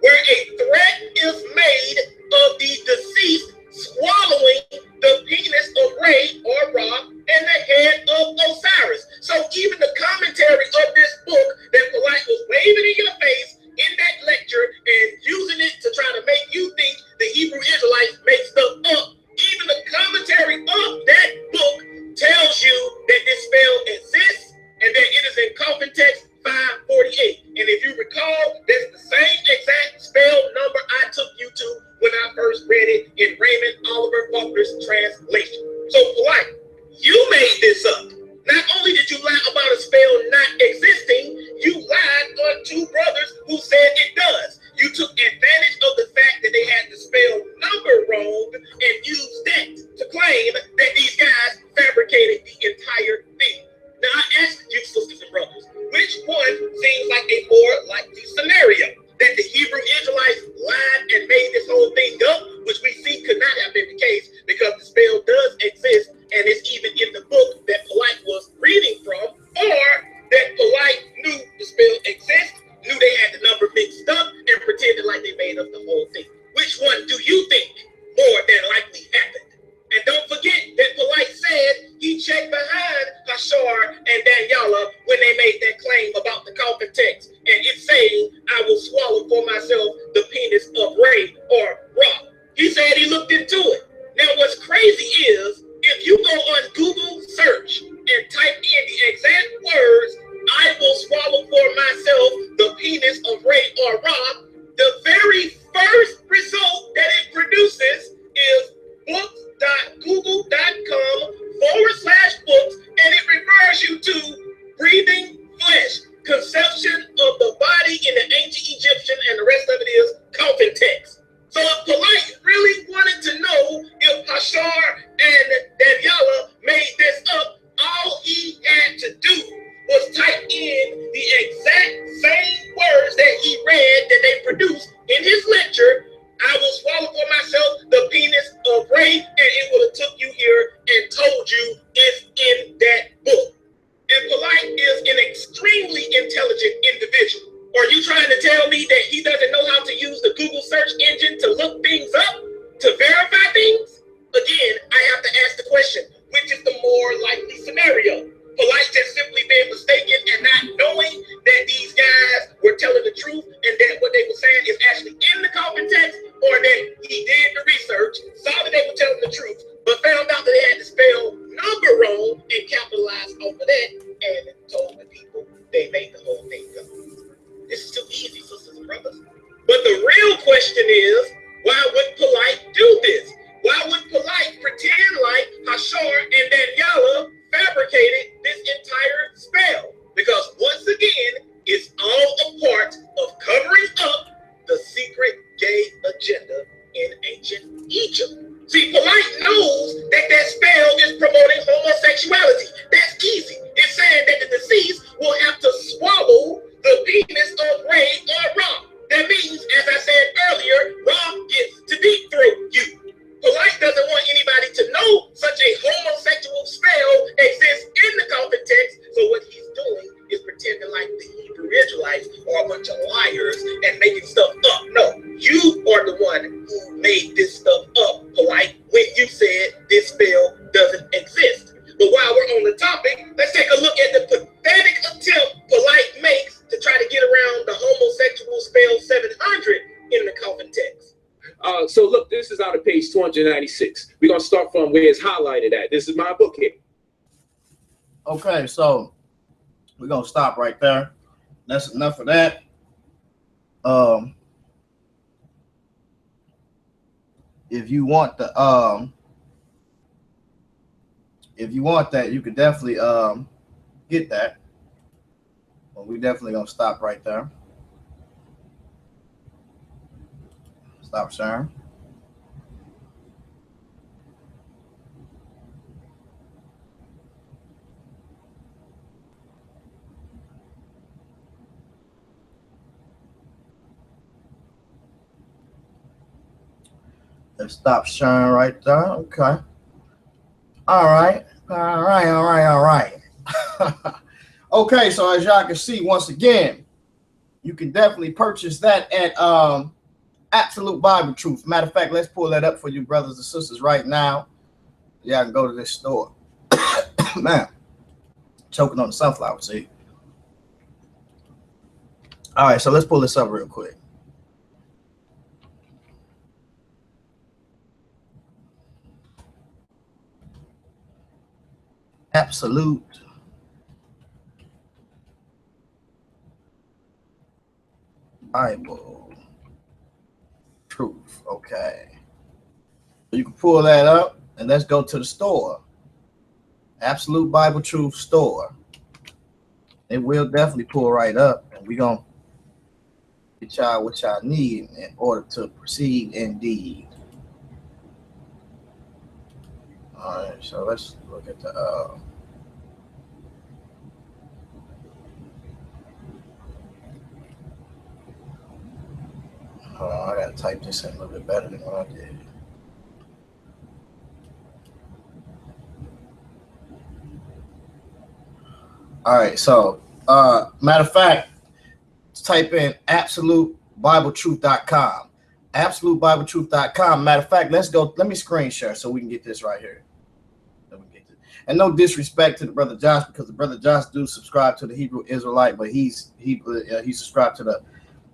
where a threat is made of the deceased swallowing the penis of Re or Ra and the head of Osiris. So even the commentary of this book that Polite was waving in your face in that lecture and using it to try to make you think the Hebrew Israelites make stuff up, even the commentary of that book tells you that this spell exists and that it is in coffin text 548. And if you recall, that's the same exact spell number I took you to when I first read it in Raymond Oliver Faulkner's translation. So Polite, you made this up. Not only did you lie about a spell not existing, you lied on two brothers who said it does. You took advantage of the fact that they had the spell number wrong and used that to claim that these guys fabricated the entire thing. Now I ask you, sisters and brothers, which one seems like a more likely scenario? That the Hebrew Israelites lied and made this whole thing up, which we see could not have been the case because the spell does exist and it's even in the book that Polite was reading from, or that Polite knew the spell exists, knew they had the number mixed up, and pretended like they made up the whole thing. Which one do you think more than likely happened? And don't forget that Polite said he checked behind Hashar and Daniela when they made that claim about the coffin text. And it's saying, I will swallow for myself the penis of Re or Ra. He said he looked into it. Now what's crazy is, if you go on Google search and type in the exact words, I will swallow for myself the penis of Re or Ra, the very first result that it produces is books.google.com/books, and it refers you to breathing flesh, conception of the body in the ancient Egyptian, and the rest of it is coffin text. So if Polite really wanted to know if Hashar and Daniela made this up, all he had to do was type in the exact same words that he read that they produced in his lecture. I will swallow for myself the penis of Re, and it would have took you here and told you it's in that book. And Polite is an extremely intelligent individual. Are you trying to tell me that he doesn't know how to use the Google search engine to look things up, to verify things? Again, I have to ask the question, which is the more likely scenario? Polite just simply being mistaken and not knowing that these guys were telling the truth and that what they were saying is actually in the common text, or that he did the research, saw that they were telling the truth, but found out that they had to spell number wrong and capitalized off of that and told the people they made the whole thing go. This is too easy, sisters and brothers. But the real question is, why would Polite do this? Why would Polite pretend like Hashar and Daniela fabricated this entire spell? Because once again, it's all a part of covering up the secret gay agenda in ancient Egypt. See, Polite knows that that spell is promoting homosexuality. That's easy. It's saying that the deceased will have to swallow the penis of Ray or Ra. That means, as I said earlier, Ra gets to deep throat you. Polite doesn't want anybody to know such a homosexual spell exists in the common text. So what he's doing is pretending like the Hebrew Israelites are a bunch of liars and making stuff up. No, you are the one who made this stuff up, Polite, when you said this spell doesn't exist. But while we're on the topic, let's take a look at the pathetic attempt Polite makes to try to get around the homosexual spell 700 in the common text. So look, this is out of page 296. We're going to start from where it's highlighted at. This is my book here. Okay, so we're going to stop right there. That's enough of that. If you want the you could definitely get that. But we definitely going to stop right there. Stop sharing. Let's stop sharing right there. Okay. All right. Okay, so as y'all can see, once again, you can definitely purchase that at Absolute Bible Truth. Matter of fact, let's pull that up for you, brothers and sisters, right now. Y'all can go to this store. Man, choking on the sunflower seed. All right, so let's pull this up real quick. Absolute Bible Truth. Okay. You can pull that up and let's go to the store. Absolute Bible Truth store. It will definitely pull right up, and we're going to get y'all what y'all need in order to proceed indeed. All right, so let's look at the hold on, I gotta type this in a little bit better than what I did. All right, so matter of fact, type in absolutebibletruth.com. Absolutebibletruth.com. Matter of fact, let's go. Let me screen share so we can get this right here. And no disrespect to the brother Josh, because the brother Josh do subscribe to the Hebrew Israelite, but he subscribed to the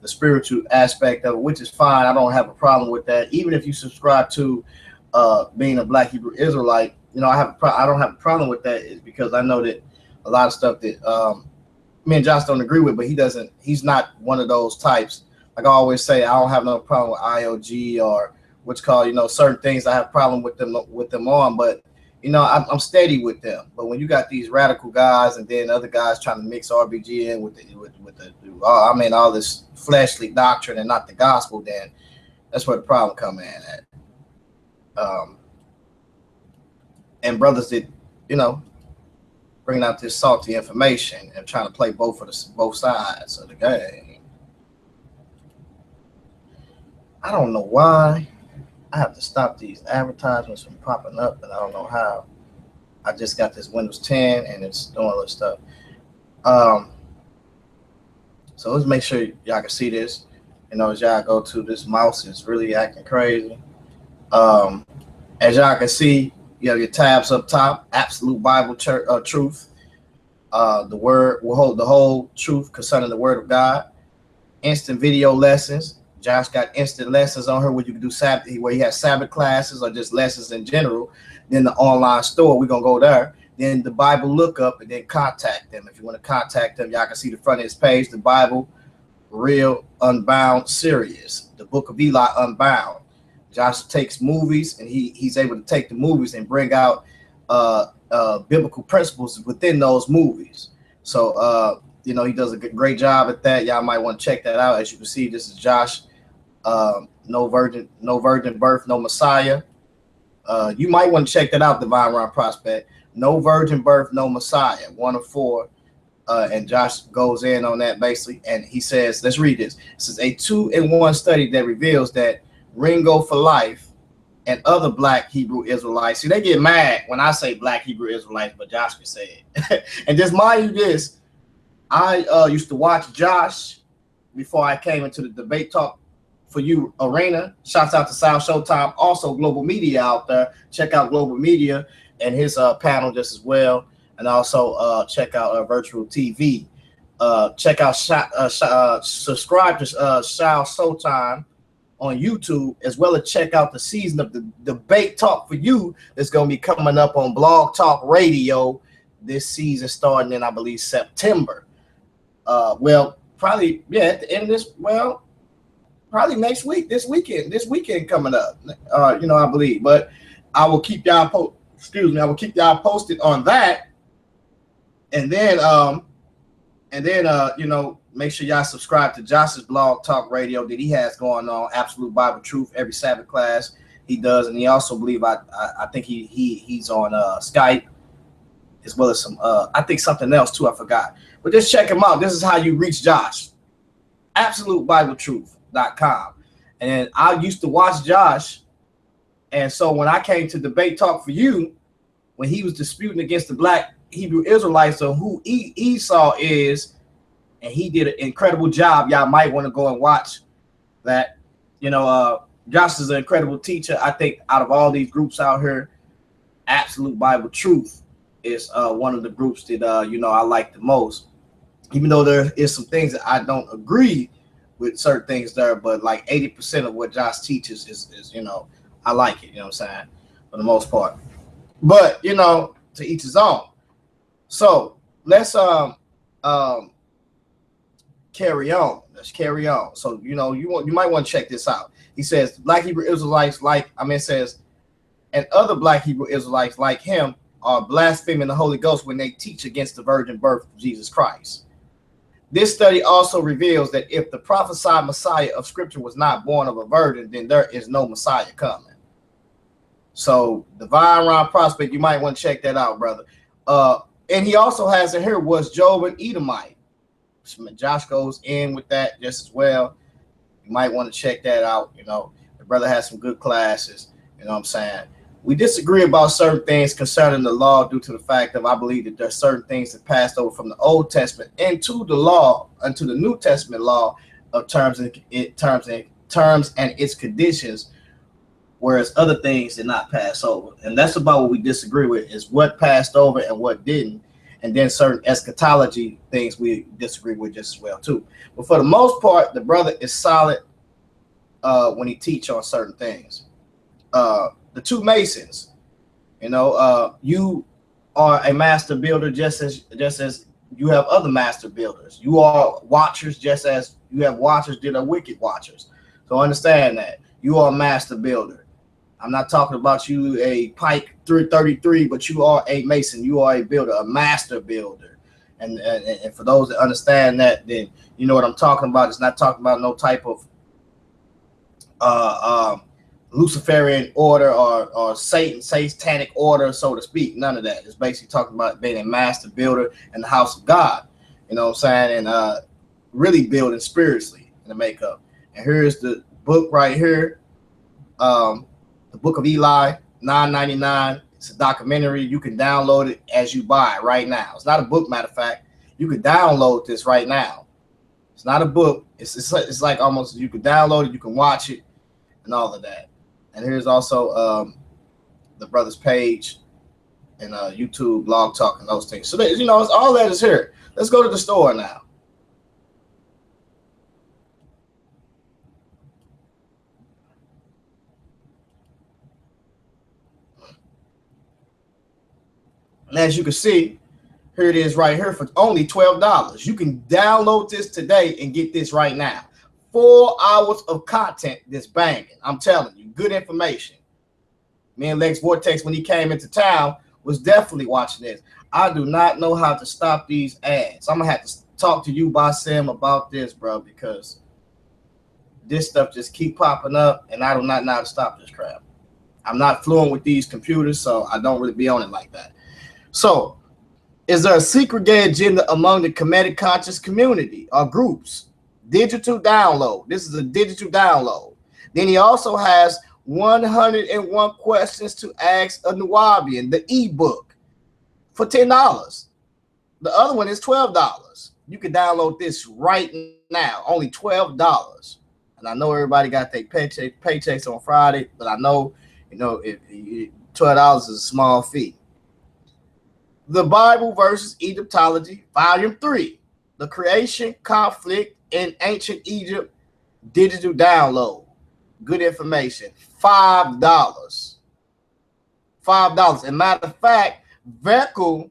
spiritual aspect of it, which is fine. I don't have a problem with that. Even if you subscribe to being a Black Hebrew Israelite, you know, I don't have a problem with that, is because I know that a lot of stuff that me and Josh don't agree with, but he's not one of those types. Like I always say, I don't have no problem with IOG or what's called, you know, certain things I have a problem with them on, but you know, I'm steady with them. But when you got these radical guys and then other guys trying to mix RBG in with all this fleshly doctrine and not the gospel, then that's where the problem come in at. And brothers that, you know, bringing out this salty information and trying to play both sides of the game. I don't know why I have to stop these advertisements from popping up, and I don't know how. I just got this Windows 10 and it's doing all this stuff. So let's make sure y'all can see this. You know, as y'all go to this mouse, is really acting crazy. As y'all can see, you have your tabs up top, Absolute Bible Truth. The word will hold the whole truth concerning the word of God. Instant video lessons. Josh got instant lessons on her where you can do Sabbath, where he has Sabbath classes or just lessons in general. Then the online store, we're gonna go there. Then the Bible lookup, and then contact them. If you want to contact them, y'all can see the front of his page, the Bible, Real, Unbound, Serious, the Book of Eli, Unbound. Josh takes movies, and he's able to take the movies and bring out biblical principles within those movies. So you know, he does a great job at that. Y'all might want to check that out. As you can see, this is Josh. No virgin birth, no Messiah. You might want to check that out, Divine Ron Prospect. No virgin birth, no Messiah. 1 of 4. And Josh goes in on that basically, and he says, let's read this. This is a 2-in-1 study that reveals that Ringo for Life and other Black Hebrew Israelites. See, they get mad when I say Black Hebrew Israelites, but Josh can say it. And just mind you this, I used to watch Josh before I came into the Debate Talk for You arena. Shouts out to South Showtime, also Global Media out there. Check out Global Media and his panel just as well. And also check out Virtual TV. Check out subscribe to South Showtime on YouTube, as well as check out the season of the Debate Talk for You that's going to be coming up on Blog Talk Radio this season, starting in, I believe, September. Well, probably, yeah, at the end of this, well, probably next week, this weekend coming up, you know, I believe. But I will keep y'all posted on that. And then you know, make sure y'all subscribe to Josh's Blog Talk Radio that he has going on, Absolute Bible Truth, every Sabbath class he does. And he also believe I think he's on Skype, as well as some I think something else too, I forgot. But just check him out. This is how you reach Josh. AbsoluteBibleTruth.com. And I used to watch Josh, and so when I came to Debate Talk for You, when he was disputing against the Black Hebrew Israelites on who Esau is, and he did an incredible job. Y'all might want to go and watch that. You know, Josh is an incredible teacher. I think out of all these groups out here, Absolute Bible Truth is one of the groups that you know, I like the most. Even though there is some things that I don't agree with certain things there, but like 80% of what Josh teaches is you know, I like it. You know what I'm saying? For the most part. But you know, to each his own. So let's carry on. Let's carry on. So you know, you might want to check this out. He says Black Hebrew Israelites says, and other Black Hebrew Israelites like him are blaspheming the Holy Ghost when they teach against the virgin birth of Jesus Christ. This study also reveals that if the prophesied Messiah of Scripture was not born of a virgin, then there is no Messiah coming. So Divine Ron Prospect, you might want to check that out, brother. And he also has in here, was Job an Edomite? Josh goes in with that just as well. You might want to check that out. You know, the brother has some good classes. You know what I'm saying? We disagree about certain things concerning the law due to the fact of I believe that there are certain things that passed over from the Old Testament into the law, into the New Testament law of terms and its conditions, whereas other things did not pass over. And that's about what we disagree with, is what passed over and what didn't. And then certain eschatology things we disagree with just as well too. But for the most part, the brother is solid when he teach on certain things. The two Masons, you know, you are a master builder just as you have other master builders. You are watchers just as you have watchers that are wicked watchers. So understand that you are a master builder. I'm not talking about you a Pike 333, but you are a Mason. You are a builder, a master builder. And for those that understand that, then you know what I'm talking about. It's not talking about no type of Luciferian order or satanic order, so to speak. None of that. It's basically talking about being a master builder in the house of God. You know what I'm saying? And really building spiritually in the makeup. And here's the book right here. The Book of Eli, $9.99. It's a documentary. You can download it as you buy it right now. It's not a book, matter of fact. You can download this right now. It's not a book. It's like almost, you can download it, you can watch it, and all of that. And here's also the brother's page. and YouTube, Blog Talk, and those things. So that, you know, it's, all that is here. Let's go to the store now. And as you can see, here it is right here for only $12. You can download this today and get this right now. 4 hours of content that's banging. I'm telling you, good information. Me and Lex Vortex, when he came into town, was definitely watching this. I do not know how to stop these ads. I'm going to have to talk to you, Basim, about this, bro, because this stuff just keep popping up, and I do not know how to stop this crap. I'm not fluent with these computers, so I don't really be on it like that. So, is there a secret gay agenda among the Kemetic conscious community or groups? Digital download. This is a digital download. Then he also has 101 questions to ask a Nuwabian, the ebook, for $10. The other one is $12. You can download this right now, only $12. And I know everybody got their paychecks on Friday, but I know, you know, $12 is a small fee. The Bible versus Egyptology, Volume 3, The Creation, Conflict in Ancient Egypt, digital download. Good information. $5. $5. And matter of fact, Vekel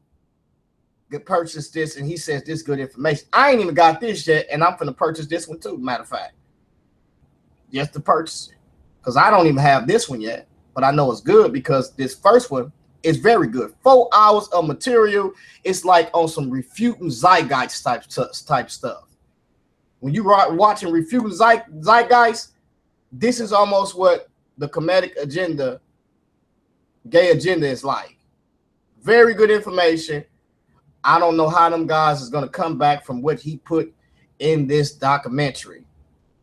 could purchase this, and he says this good information. I ain't even got this yet, and I'm finna purchase this one too, matter of fact. Just to purchase it. Because I don't even have this one yet, but I know it's good because this first one is very good. 4 hours of material. It's like on some Refuting Zeitgeist type stuff. When you are watching Refuting Zeitgeist, this is almost what the Kemetic agenda, gay agenda is like. Very good information. I don't know how them guys is going to come back from what he put in this documentary,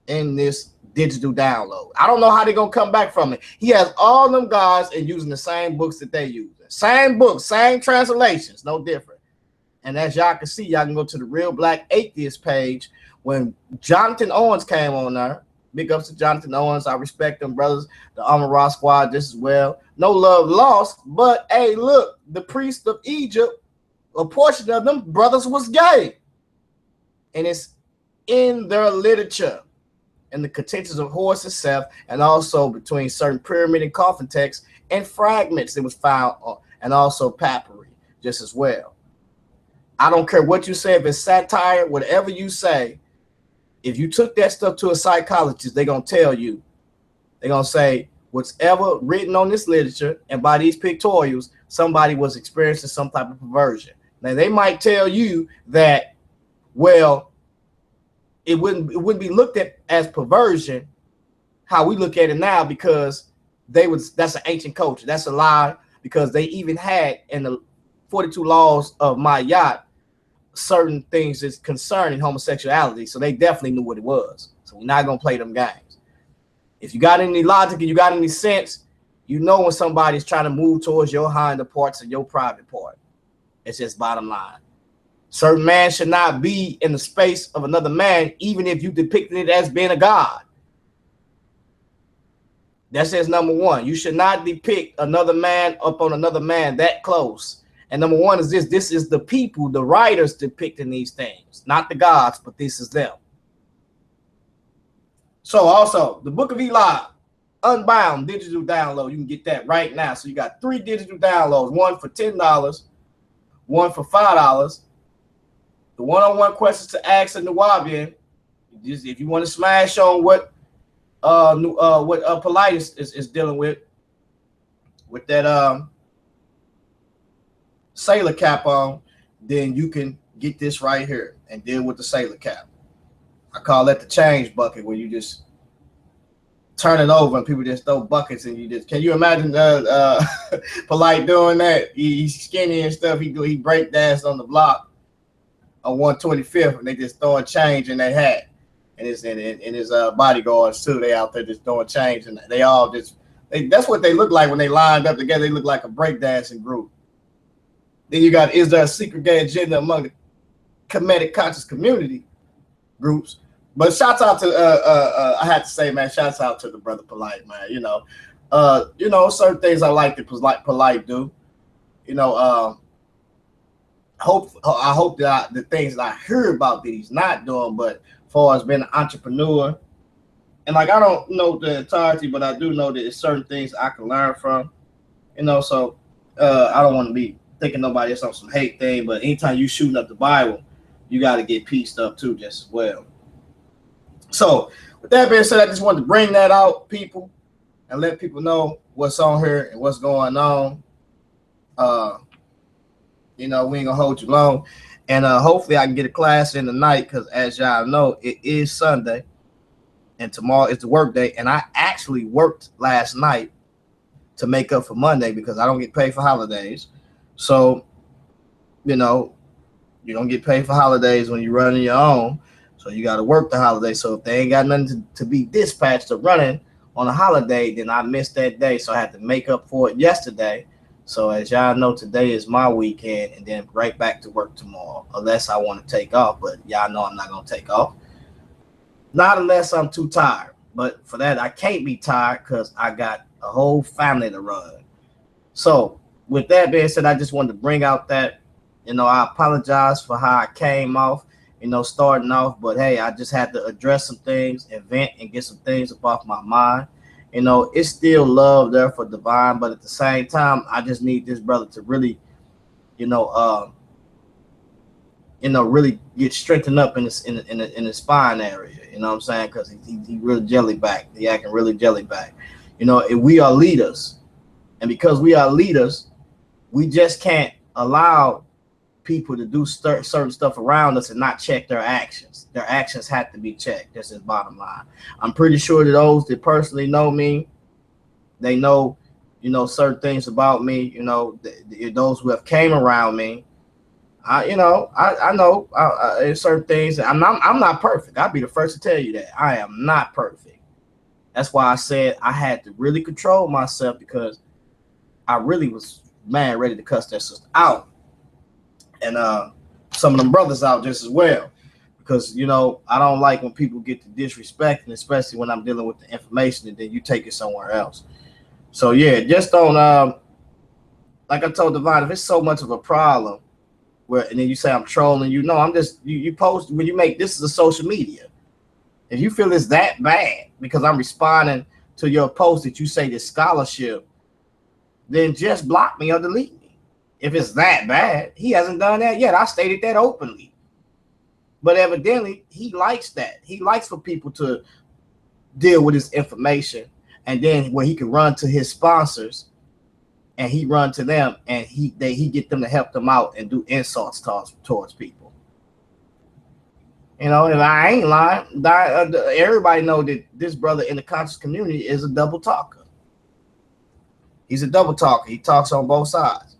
in this digital download. I don't know how they're going to come back from it. He has all them guys and using the same books that they use. Same books, same translations, no different. And as y'all can see, y'all can go to the Real Black Atheist page. When Jonathan Owens came on there, big ups to Jonathan Owens. I respect them brothers, the Amon-Ra squad just as well. No love lost, but hey, look, the priest of Egypt, a portion of them brothers was gay. And it's in their literature, and the contentions of Horus itself, and also between certain pyramid and coffin texts and fragments that was found, and also papyri just as well. I don't care what you say, if it's satire, whatever you say, if you took that stuff to a psychologist, they're going to tell you, they're going to say, whatever written on this literature and by these pictorials, somebody was experiencing some type of perversion. Now, they might tell you that, well, it wouldn't be looked at as perversion how we look at it now, because that's an ancient culture. That's a lie, because they even had in the 42 laws of Mayat certain things that's concerning homosexuality. So they definitely knew what it was. So we're not going to play them games. If you got any logic and you got any sense, you know when somebody's trying to move towards your hinder parts and your private part. It's just bottom line. Certain man should not be in the space of another man, even if you depicted it as being a god. That says number one. You should not depict another man up on another man that close. And number one is this. This is the people, the writers depicting these things. Not the gods, but this is them. So also, the Book of Eli, Unbound, digital download. You can get that right now. So you got 3 digital downloads. One for $10, one for $5. The one-on-one questions to ask a Nuwabian. Just if you want to smash on what Polite is dealing with that sailor cap on, then you can get this right here and deal with the sailor cap. I call that the change bucket, where you just turn it over and people just throw buckets and you just, can you imagine Polite doing that? He's skinny and stuff. He break dance on the block on 125th, and they just throwing change in their hat. And his bodyguards too. They out there just throwing change, and they all just that's what they look like when they lined up together. They look like a breakdancing group. Then you got, is there a secret gay agenda among the Kemetic conscious community groups? But shouts out to I had to say, man, shouts out to the brother Polite, man. You know, certain things I like that Polite do. you know, I hope that the things that I heard about that he's not doing, but as far as being an entrepreneur, and like I don't know the entirety, but I do know that there's certain things I can learn from, you know. So I don't want to be thinking nobody else on some hate thing, but anytime you shooting up the Bible, you got to get pieced up too, just as well. So with that being said, I just wanted to bring that out, people, and let people know what's on here and what's going on. You know, we ain't gonna hold you long, and hopefully I can get a class in tonight, because as y'all know, it is Sunday, and tomorrow is the work day, and I actually worked last night to make up for Monday because I don't get paid for holidays. So, you know, you don't get paid for holidays when you're running your own, so you got to work the holiday. So if they ain't got nothing to be dispatched or running on a holiday, then I missed that day, so I had to make up for it yesterday. So as y'all know, today is my weekend, and then right back to work tomorrow, unless I want to take off. But y'all know I'm not going to take off. Not unless I'm too tired. But for that, I can't be tired because I got a whole family to run. So with that being said, I just wanted to bring out that, you know, I apologize for how I came off, you know, starting off. But hey, I just had to address some things and vent and get some things off my mind. You know, it's still love there for Divine, but at the same time, I just need this brother to really, really get strengthened up in the spine area. You know what I'm saying? Because he really jelly back. He acting really jelly back. You know, if we are leaders, and because we are leaders, we just can't allow people to do certain stuff around us and not check their actions. Their actions have to be checked. That's his bottom line. I'm pretty sure that those that personally know me, they know, you know, certain things about me. You know, those who have came around me, I know there's certain things. I'm not perfect. I'll be the first to tell you that I am not perfect. That's why I said I had to really control myself, because I really was ready to cuss that sister out, and some of them brothers out just as well, because, you know, I don't like when people get to disrespect, and especially when I'm dealing with the information and then you take it somewhere else. So yeah, just don't like I told Divine, if it's so much of a problem where, and then you say I'm trolling you, no, I'm just you post when you make this is a social media. If you feel it's that bad because I'm responding to your post that you say this scholarship, then just block me or delete me. If it's that bad, he hasn't done that yet. I stated that openly. But evidently, he likes that. He likes for people to deal with his information, and then when he can run to his sponsors and he run to them, and he get them to help them out and do insults towards people. You know, and I ain't lying. Everybody know that this brother in the conscious community is a double talker. He's a double talker. He talks on both sides.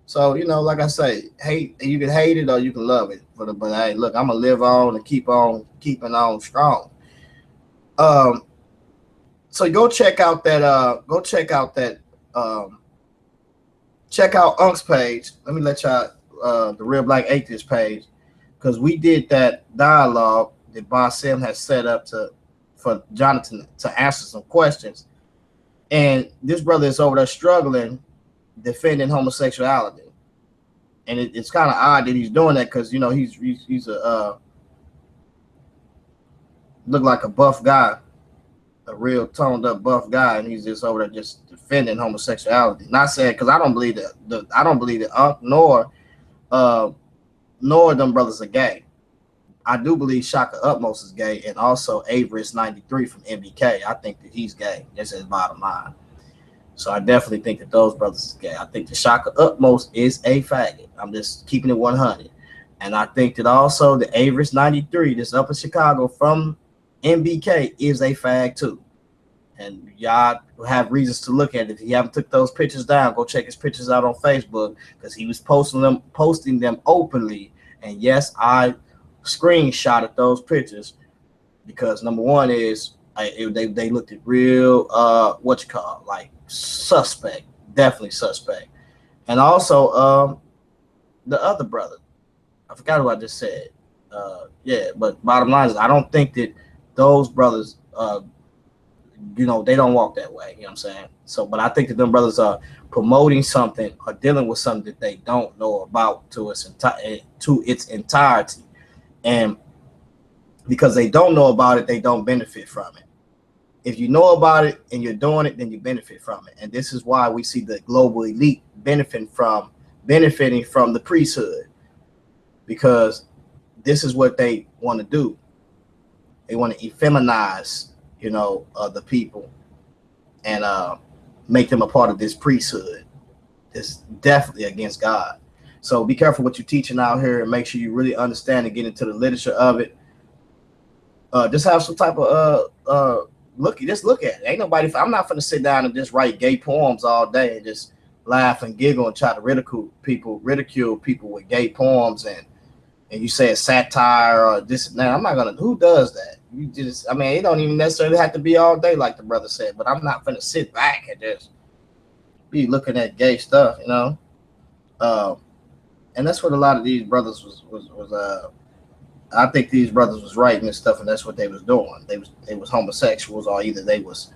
So, you know, like I say, hate, you can hate it or you can love it. But hey, look, I'm gonna live on and keep on keeping on strong. So go check out that check out Unc's page. Let me let y'all the Real Black Atheist page, because we did that dialogue that Basim has set up for Jonathan to answer some questions. And this brother is over there struggling, defending homosexuality, and it's kind of odd that he's doing that, because, you know, he's a look like a buff guy, a real toned up buff guy, and he's just over there just defending homosexuality. Not saying, because I don't believe that Unc nor them brothers are gay. I do believe Shaka Utmost is gay, and also Avery's 93 from MBK. I think that he's gay. That's his bottom line. So I definitely think that those brothers is gay. I think that Shaka Utmost is a faggot. I'm just keeping it 100. And I think that also the Avery's 93 that's up in Chicago from MBK is a fag too. And y'all have reasons to look at it. If you haven't took those pictures down, go check his pictures out on Facebook, because he was posting them openly. And yes, I screenshotted those pictures, because number one is they looked at real like suspect, definitely suspect. And also the other brother, I forgot who I just said. Yeah, but bottom line is I don't think that those brothers you know, they don't walk that way. You know what I'm saying? So, but I think that them brothers are promoting something or dealing with something that they don't know about to its entirety, and because they don't know about it, they don't benefit from it. If you know about it and you're doing it, then you benefit from it. And this is why we see the global elite benefiting from the priesthood, because this is what they want to do. They want to effeminize, you know, the people and make them a part of this priesthood. It's definitely against God. So be careful what you're teaching out here, and make sure you really understand and get into the literature of it. Just have some type of look at it. Ain't nobody. I'm not gonna sit down and just write gay poems all day and just laugh and giggle and try to ridicule people with gay poems and you say it's satire or this and that. I'm not gonna. Who does that? You just. I mean, it don't even necessarily have to be all day, like the brother said. But I'm not gonna sit back and just be looking at gay stuff, you know. And that's what a lot of these brothers was. I think these brothers was writing this stuff, and that's what they was doing. They was homosexuals, or either they was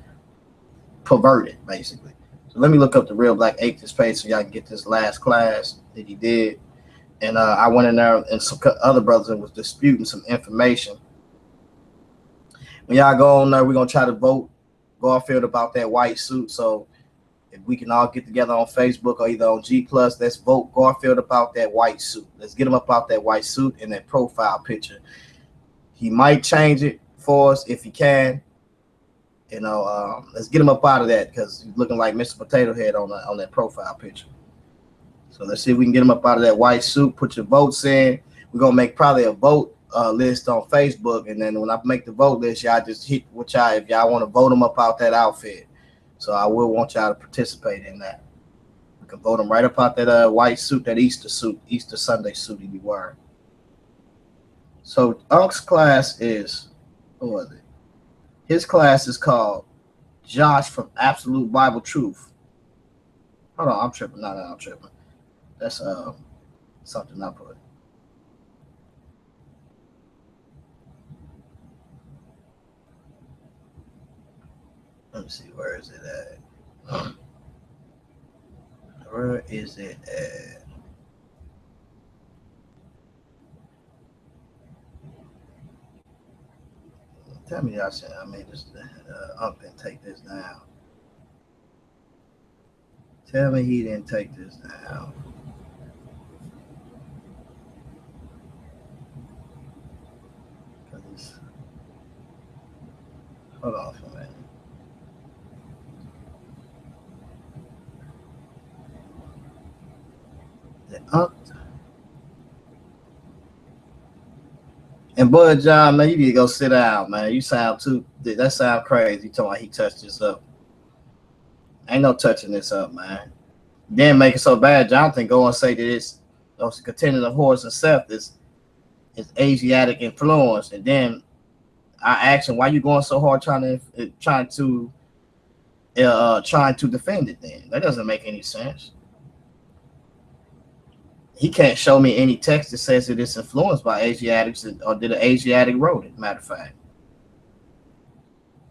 perverted, basically. So let me look up the Real Black Atheist page so y'all can get this last class that he did. And I went in there, and some other brothers was disputing some information. When y'all go on there, we're gonna try to vote Garfield about that white suit. So if we can all get together on Facebook or either on G+, let's vote Garfield about that white suit. Let's get him about that white suit and that profile picture. He might change it for us if he can. You know, let's get him up out of that, because he's looking like Mr. Potato Head on that profile picture. So let's see if we can get him up out of that white suit. Put your votes in. We're gonna make probably a vote list on Facebook, and then when I make the vote list, y'all just hit what y'all, if y'all want to vote him up out that outfit. So I will want y'all to participate in that. We can vote him right up out that white suit, that Easter Sunday suit he be wearing. So Unc's class is, what was it? His class is called Josh from Absolute Bible Truth. Hold on, I'm tripping. No, I'm tripping. That's something I put. Let me see, where is it at? Where is it at? Tell me y'all said I made this up and take this down. Tell me he didn't take this down. Hold on for a minute. And Bud John, man, you need to go sit down, man. You sound that sound crazy. You talking about he touched this up. Ain't no touching this up, man. Then make it so bad, Jonathan go and say that it's contending of horse and Seth is Asiatic influence. And then I asked him, why you going so hard trying to defend it then? That doesn't make any sense. He can't show me any text that says that it's influenced by Asiatics or did an Asiatic wrote it, matter of fact.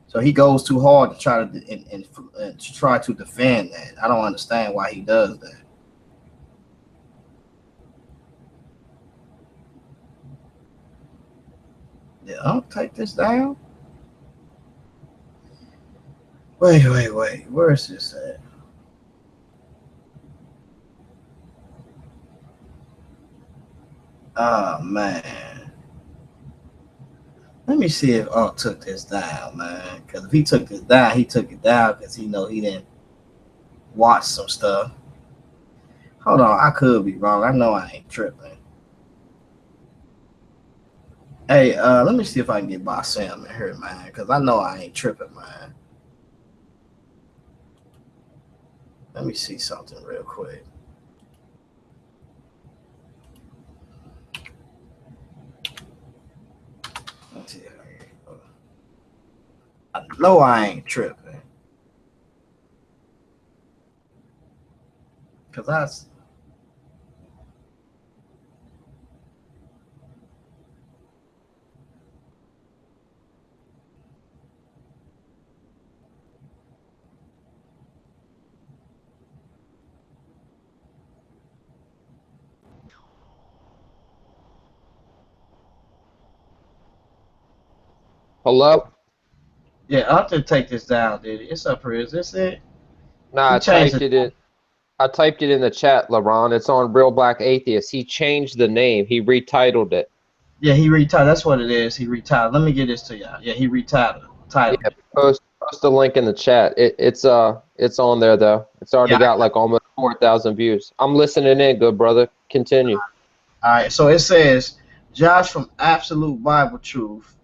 So he goes too hard to try to defend that. I don't understand why he does that. Yeah, I'll take this down. Wait. Where is this at? Oh, man. Let me see if Unc took this down, man. Because if he took this down, he took it down because he know he didn't watch some stuff. Hold on, I could be wrong. I know I ain't tripping. Hey, let me see if I can get by Sam in here, man, because I know I ain't tripping, man. Let me see something real quick. Let's see. I know I ain't tripping. Because Hello? Yeah, I'll have to take this down, dude. It's up here. Is this it? Nah, He changed it. I typed it in the chat, LeBron. It's on Real Black Atheist. He changed the name. He retitled it. Yeah, he retitled. That's what it is. He retitled. Let me get this to y'all. Yeah, he retitled. Titled Yeah, it. post the link in the chat. It's on there though. It's already Yeah. got like almost 4,000 views. I'm listening in, good brother. Continue. All right. So it says, Josh from Absolute Bible Truth,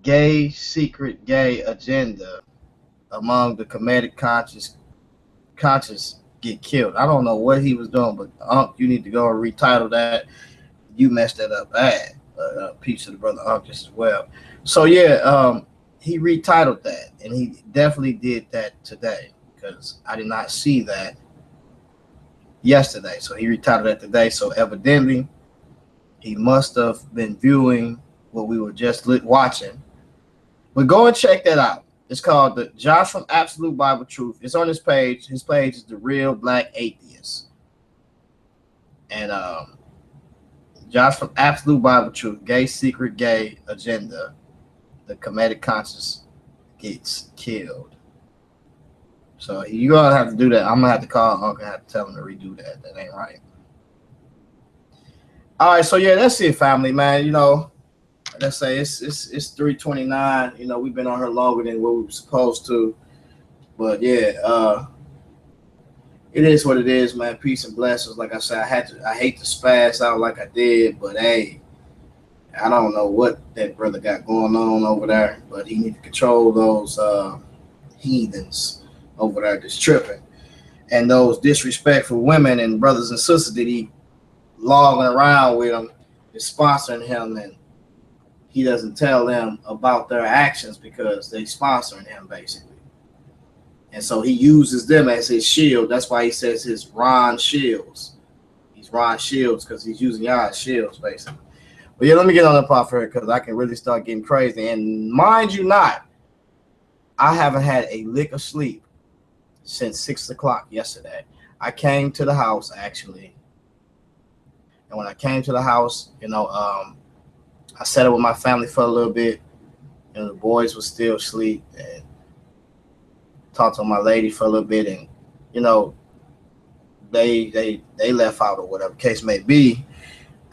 gay secret gay agenda among the Kemetic conscious get killed. I don't know what he was doing, but you need to go and retitle that. You messed that up bad. Peace to the brother just as well. So yeah, he retitled that, and he definitely did that today because I did not see that yesterday. So he retitled that today. So evidently, he must have been viewing what we were just watching. But go and check that out. It's called the Josh from Absolute Bible Truth. It's on his page. His page is the Real Black Atheist. And Josh from Absolute Bible Truth, gay secret gay agenda, the Kemetic conscious gets killed. So you're gonna have to do that. I'm gonna have to call Uncle and have to tell him to redo that. That ain't right. All right, so yeah, that's it, family, man. You know, let's say it's 3:29. You know, we've been on here longer than what we were supposed to, but yeah, it is what it is, man. Peace and blessings. Like I said, I hate to spaz out like I did, but hey, I don't know what that brother got going on over there, but he need to control those heathens over there that's tripping, and those disrespectful women and brothers and sisters that he logging around with him, is sponsoring him, and he doesn't tell them about their actions because they sponsoring him basically. And so he uses them as his shield. That's why he says his Ron Shields. He's Ron Shields because he's using y'all as shields, basically. But yeah, let me get on the part for it because I can really start getting crazy. And mind you not, I haven't had a lick of sleep since 6 o'clock yesterday. I came to the house, actually. And when I came to the house, you know, I sat up with my family for a little bit. You know, the boys were still asleep. And talked to my lady for a little bit, and you know, they left out or whatever case may be,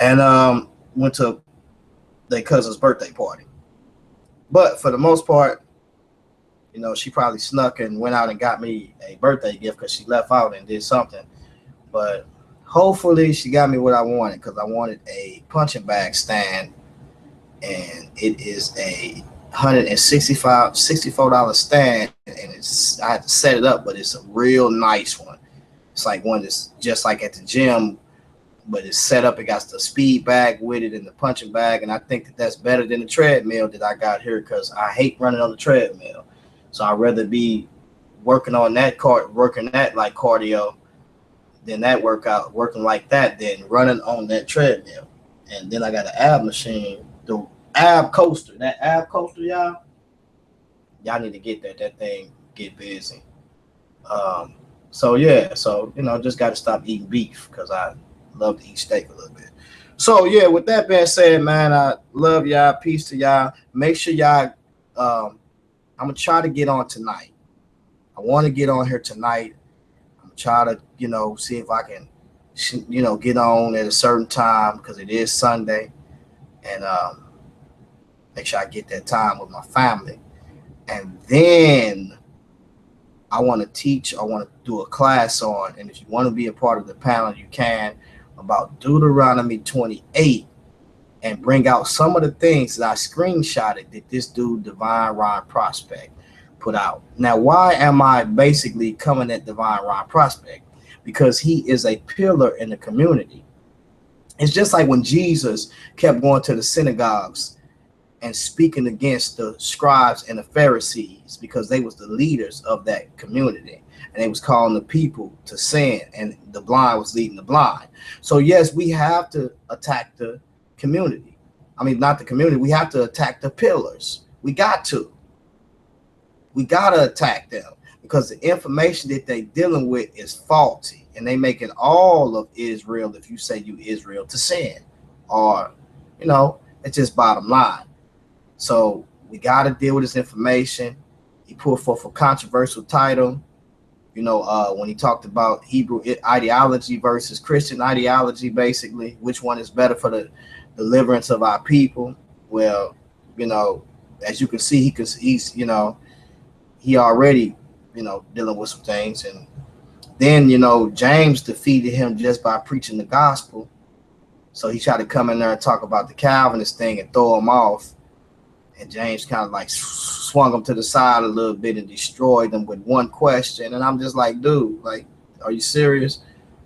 and went to their cousin's birthday party. But for the most part, you know, she probably snuck and went out and got me a birthday gift because she left out and did something. But hopefully she got me what I wanted, because I wanted a punching bag stand, and it is a $64 stand, and I had to set it up, but it's a real nice one. It's like one that's just like at the gym, but it's set up. It got the speed bag with it and the punching bag, and I think that that's better than the treadmill that I got here because I hate running on the treadmill. So I'd rather be working on that working that like cardio than that working like that than running on that treadmill. And then I got an ab machine, the ab coaster. That ab coaster, y'all need to get that. That thing get busy. So yeah, so you know, just got to stop eating beef because I love to eat steak a little bit. So yeah, with that being said, man, I love y'all. Peace to y'all. Make sure y'all. I'm gonna try to get on tonight. I want to get on here tonight. I'm try to, you know, see if I can, you know, get on at a certain time because it is Sunday, and make sure I get that time with my family. And then I want to teach, I want to do a class on, and if you want to be a part of the panel, you can, about Deuteronomy 28, and bring out some of the things that I screenshotted that this dude, Divine Ron Prospect, put out. Now, why am I basically coming at Divine Ron Prospect? Because he is a pillar in the community. It's just like when Jesus kept going to the synagogues and speaking against the scribes and the Pharisees, because they was the leaders of that community, and they was calling the people to sin, and the blind was leading the blind. So yes, we have to attack the community. I mean, not the community. We have to attack the pillars. We got to attack them, because the information that they dealing with is faulty, and they making all of Israel, if you say you Israel, to sin, or, you know, it's just bottom line. So we got to deal with this information. He put forth a controversial title, you know, when he talked about Hebrew ideology versus Christian ideology, basically, which one is better for the deliverance of our people. Well, you know, as you can see, he's, you know, he already, you know, dealing with some things. And then, you know, James defeated him just by preaching the gospel. So he tried to come in there and talk about the Calvinist thing and throw him off. And James kind of like swung him to the side a little bit and destroyed him with one question. And I'm just like, dude, like, are you serious?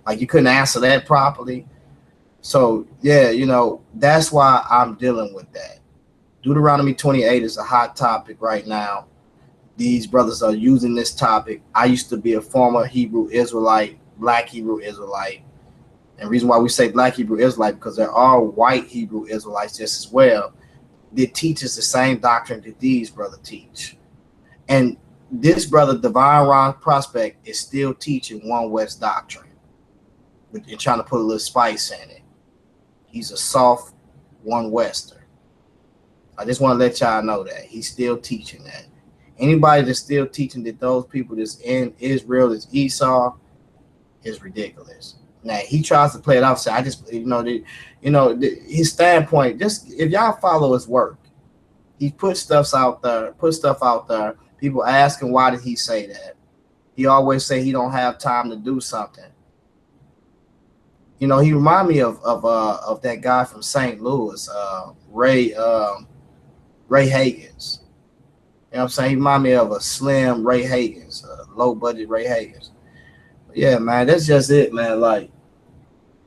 Like, you couldn't answer that properly. So, yeah, you know, that's why I'm dealing with that. Deuteronomy 28 is a hot topic right now. These brothers are using this topic. I used to be a former Hebrew Israelite, black Hebrew Israelite. And the reason why we say black Hebrew Israelite, because there are white Hebrew Israelites just as well that teaches the same doctrine that these brothers teach. And this brother, Divine Ron Prospect, is still teaching One West doctrine and trying to put a little spice in it. He's a soft One Wester. I just want to let y'all know that he's still teaching that. Anybody that's still teaching that those people that's in Israel is Esau is ridiculous. Now he tries to play it off. So I just, his standpoint. Just if y'all follow his work, he puts stuff out there. People ask him, why did he say that? He always say he don't have time to do something. You know, he remind me of that guy from St. Louis, Ray Hagins. You know what I'm saying? He remind me of a slim Ray Hagins, low budget Ray Hagins. But yeah, man, that's just it, man. Like,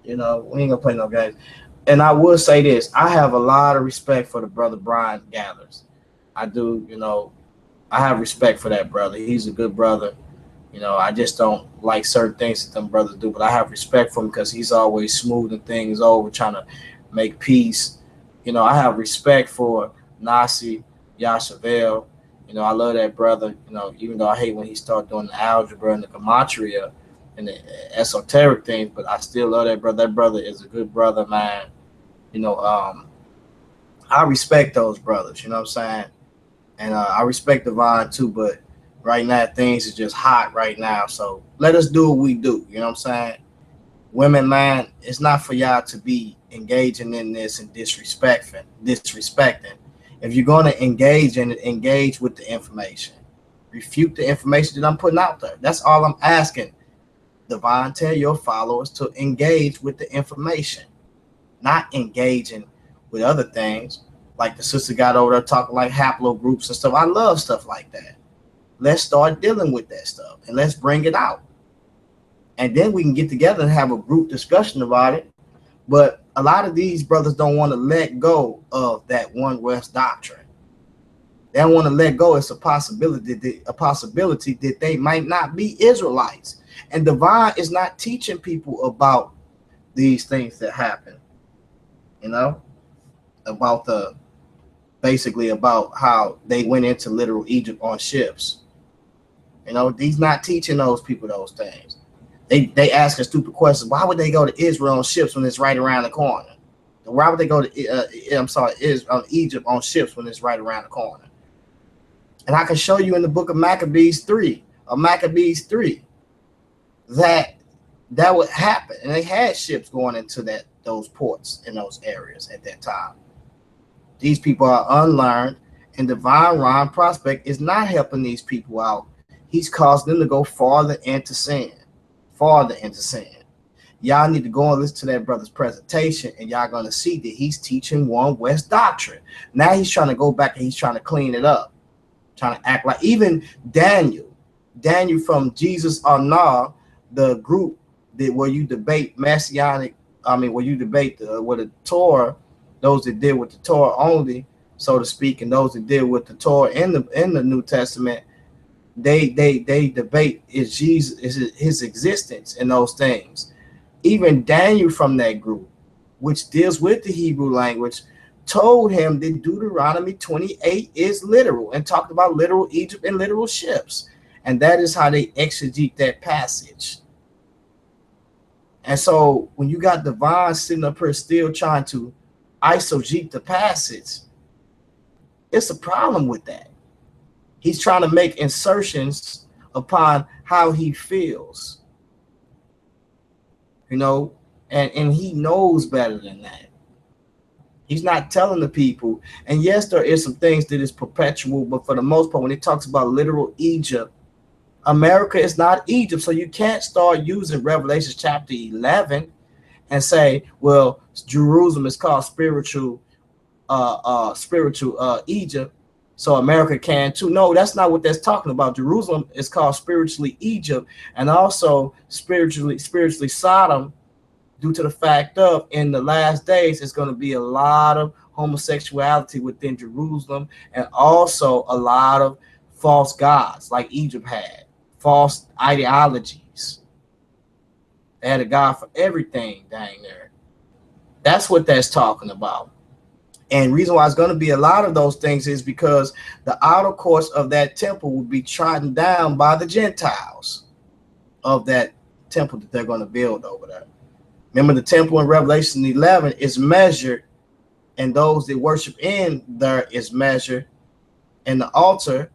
you know, we ain't gonna play no games. And I will say this: I have a lot of respect for the brother Brian Gathers. I do, you know, I have respect for that brother. He's a good brother. You know, I just don't like certain things that them brothers do, but I have respect for him because he's always smoothing things over, trying to make peace. You know, I have respect for Nasi Yashavel. You know, I love that brother. You know, even though I hate when he started doing the algebra and the gematria and the esoteric things, but I still love that brother. That brother is a good brother, man. You know, I respect those brothers. You know what I'm saying? And I respect Divine too, but right now things is just hot right now. So let us do what we do. You know what I'm saying? Women, man, it's not for y'all to be engaging in this and disrespecting. If you're going to engage in it, engage with the information. Refute the information that I'm putting out there. That's all I'm asking. Divine, tell your followers to engage with the information, not engaging with other things. Like the sister got over there talking like haplogroups and stuff. I love stuff like that. Let's start dealing with that stuff and let's bring it out. And then we can get together and have a group discussion about it. But a lot of these brothers don't want to let go of that One West doctrine. They don't want to let go. It's a possibility that they might not be Israelites. And Divine is not teaching people about these things that happen. You know, about basically about how they went into literal Egypt on ships. You know, he's not teaching those people those things. They ask a stupid question. Why would they go to Israel on ships when it's right around the corner? Why would they go to Egypt on ships when it's right around the corner? And I can show you in the book of Maccabees 3, that would happen. And they had ships going into those ports in those areas at that time. These people are unlearned, and Divine Ron Prospect is not helping these people out. He's causing them to go farther into sin. Y'all need to go and listen to that brother's presentation, and y'all gonna see that he's teaching One West doctrine. Now he's trying to go back and he's trying to clean it up, trying to act like even Daniel from Jesus or Nah, the group where you debate messianic. Where you debate with the Torah, those that deal with the Torah only, so to speak, and those that deal with the Torah in the New Testament. They debate is Jesus, is his existence and those things. Even Daniel from that group, which deals with the Hebrew language, told him that Deuteronomy 28 is literal and talked about literal Egypt and literal ships. And that is how they exegete that passage. And so when you got Divine sitting up here still trying to eisegete the passage, It's a problem with that. He's trying to make insertions upon how he feels, you know, and he knows better than that. He's not telling the people. And yes, there is some things that is perpetual, but for the most part, when it talks about literal Egypt, America is not Egypt. So you can't start using Revelation chapter 11 and say, well, Jerusalem is called spiritual Egypt, so America can too. No, that's not what that's talking about. Jerusalem is called spiritually Egypt, and also spiritually Sodom, due to the fact of in the last days it's going to be a lot of homosexuality within Jerusalem, and also a lot of false gods like Egypt had, false ideologies. They had a god for everything dang there. That's what that's talking about. And reason why it's going to be a lot of those things is because the outer courts of that temple will be trodden down by the Gentiles of that temple that they're going to build over there. Remember, the temple in Revelation 11 is measured, and those that worship in there is measured in the altar,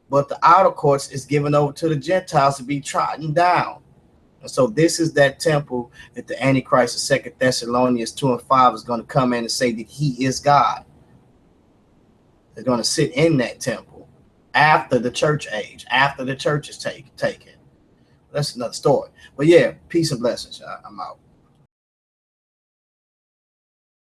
but the outer courts is given over to the Gentiles to be trodden down. And so this is that temple that the Antichrist in 2 Thessalonians 2 and 5 is going to come in and say that he is God. They're going to sit in that temple after the church age, after the church is taken. That's another story. But yeah, peace and blessings. I'm out.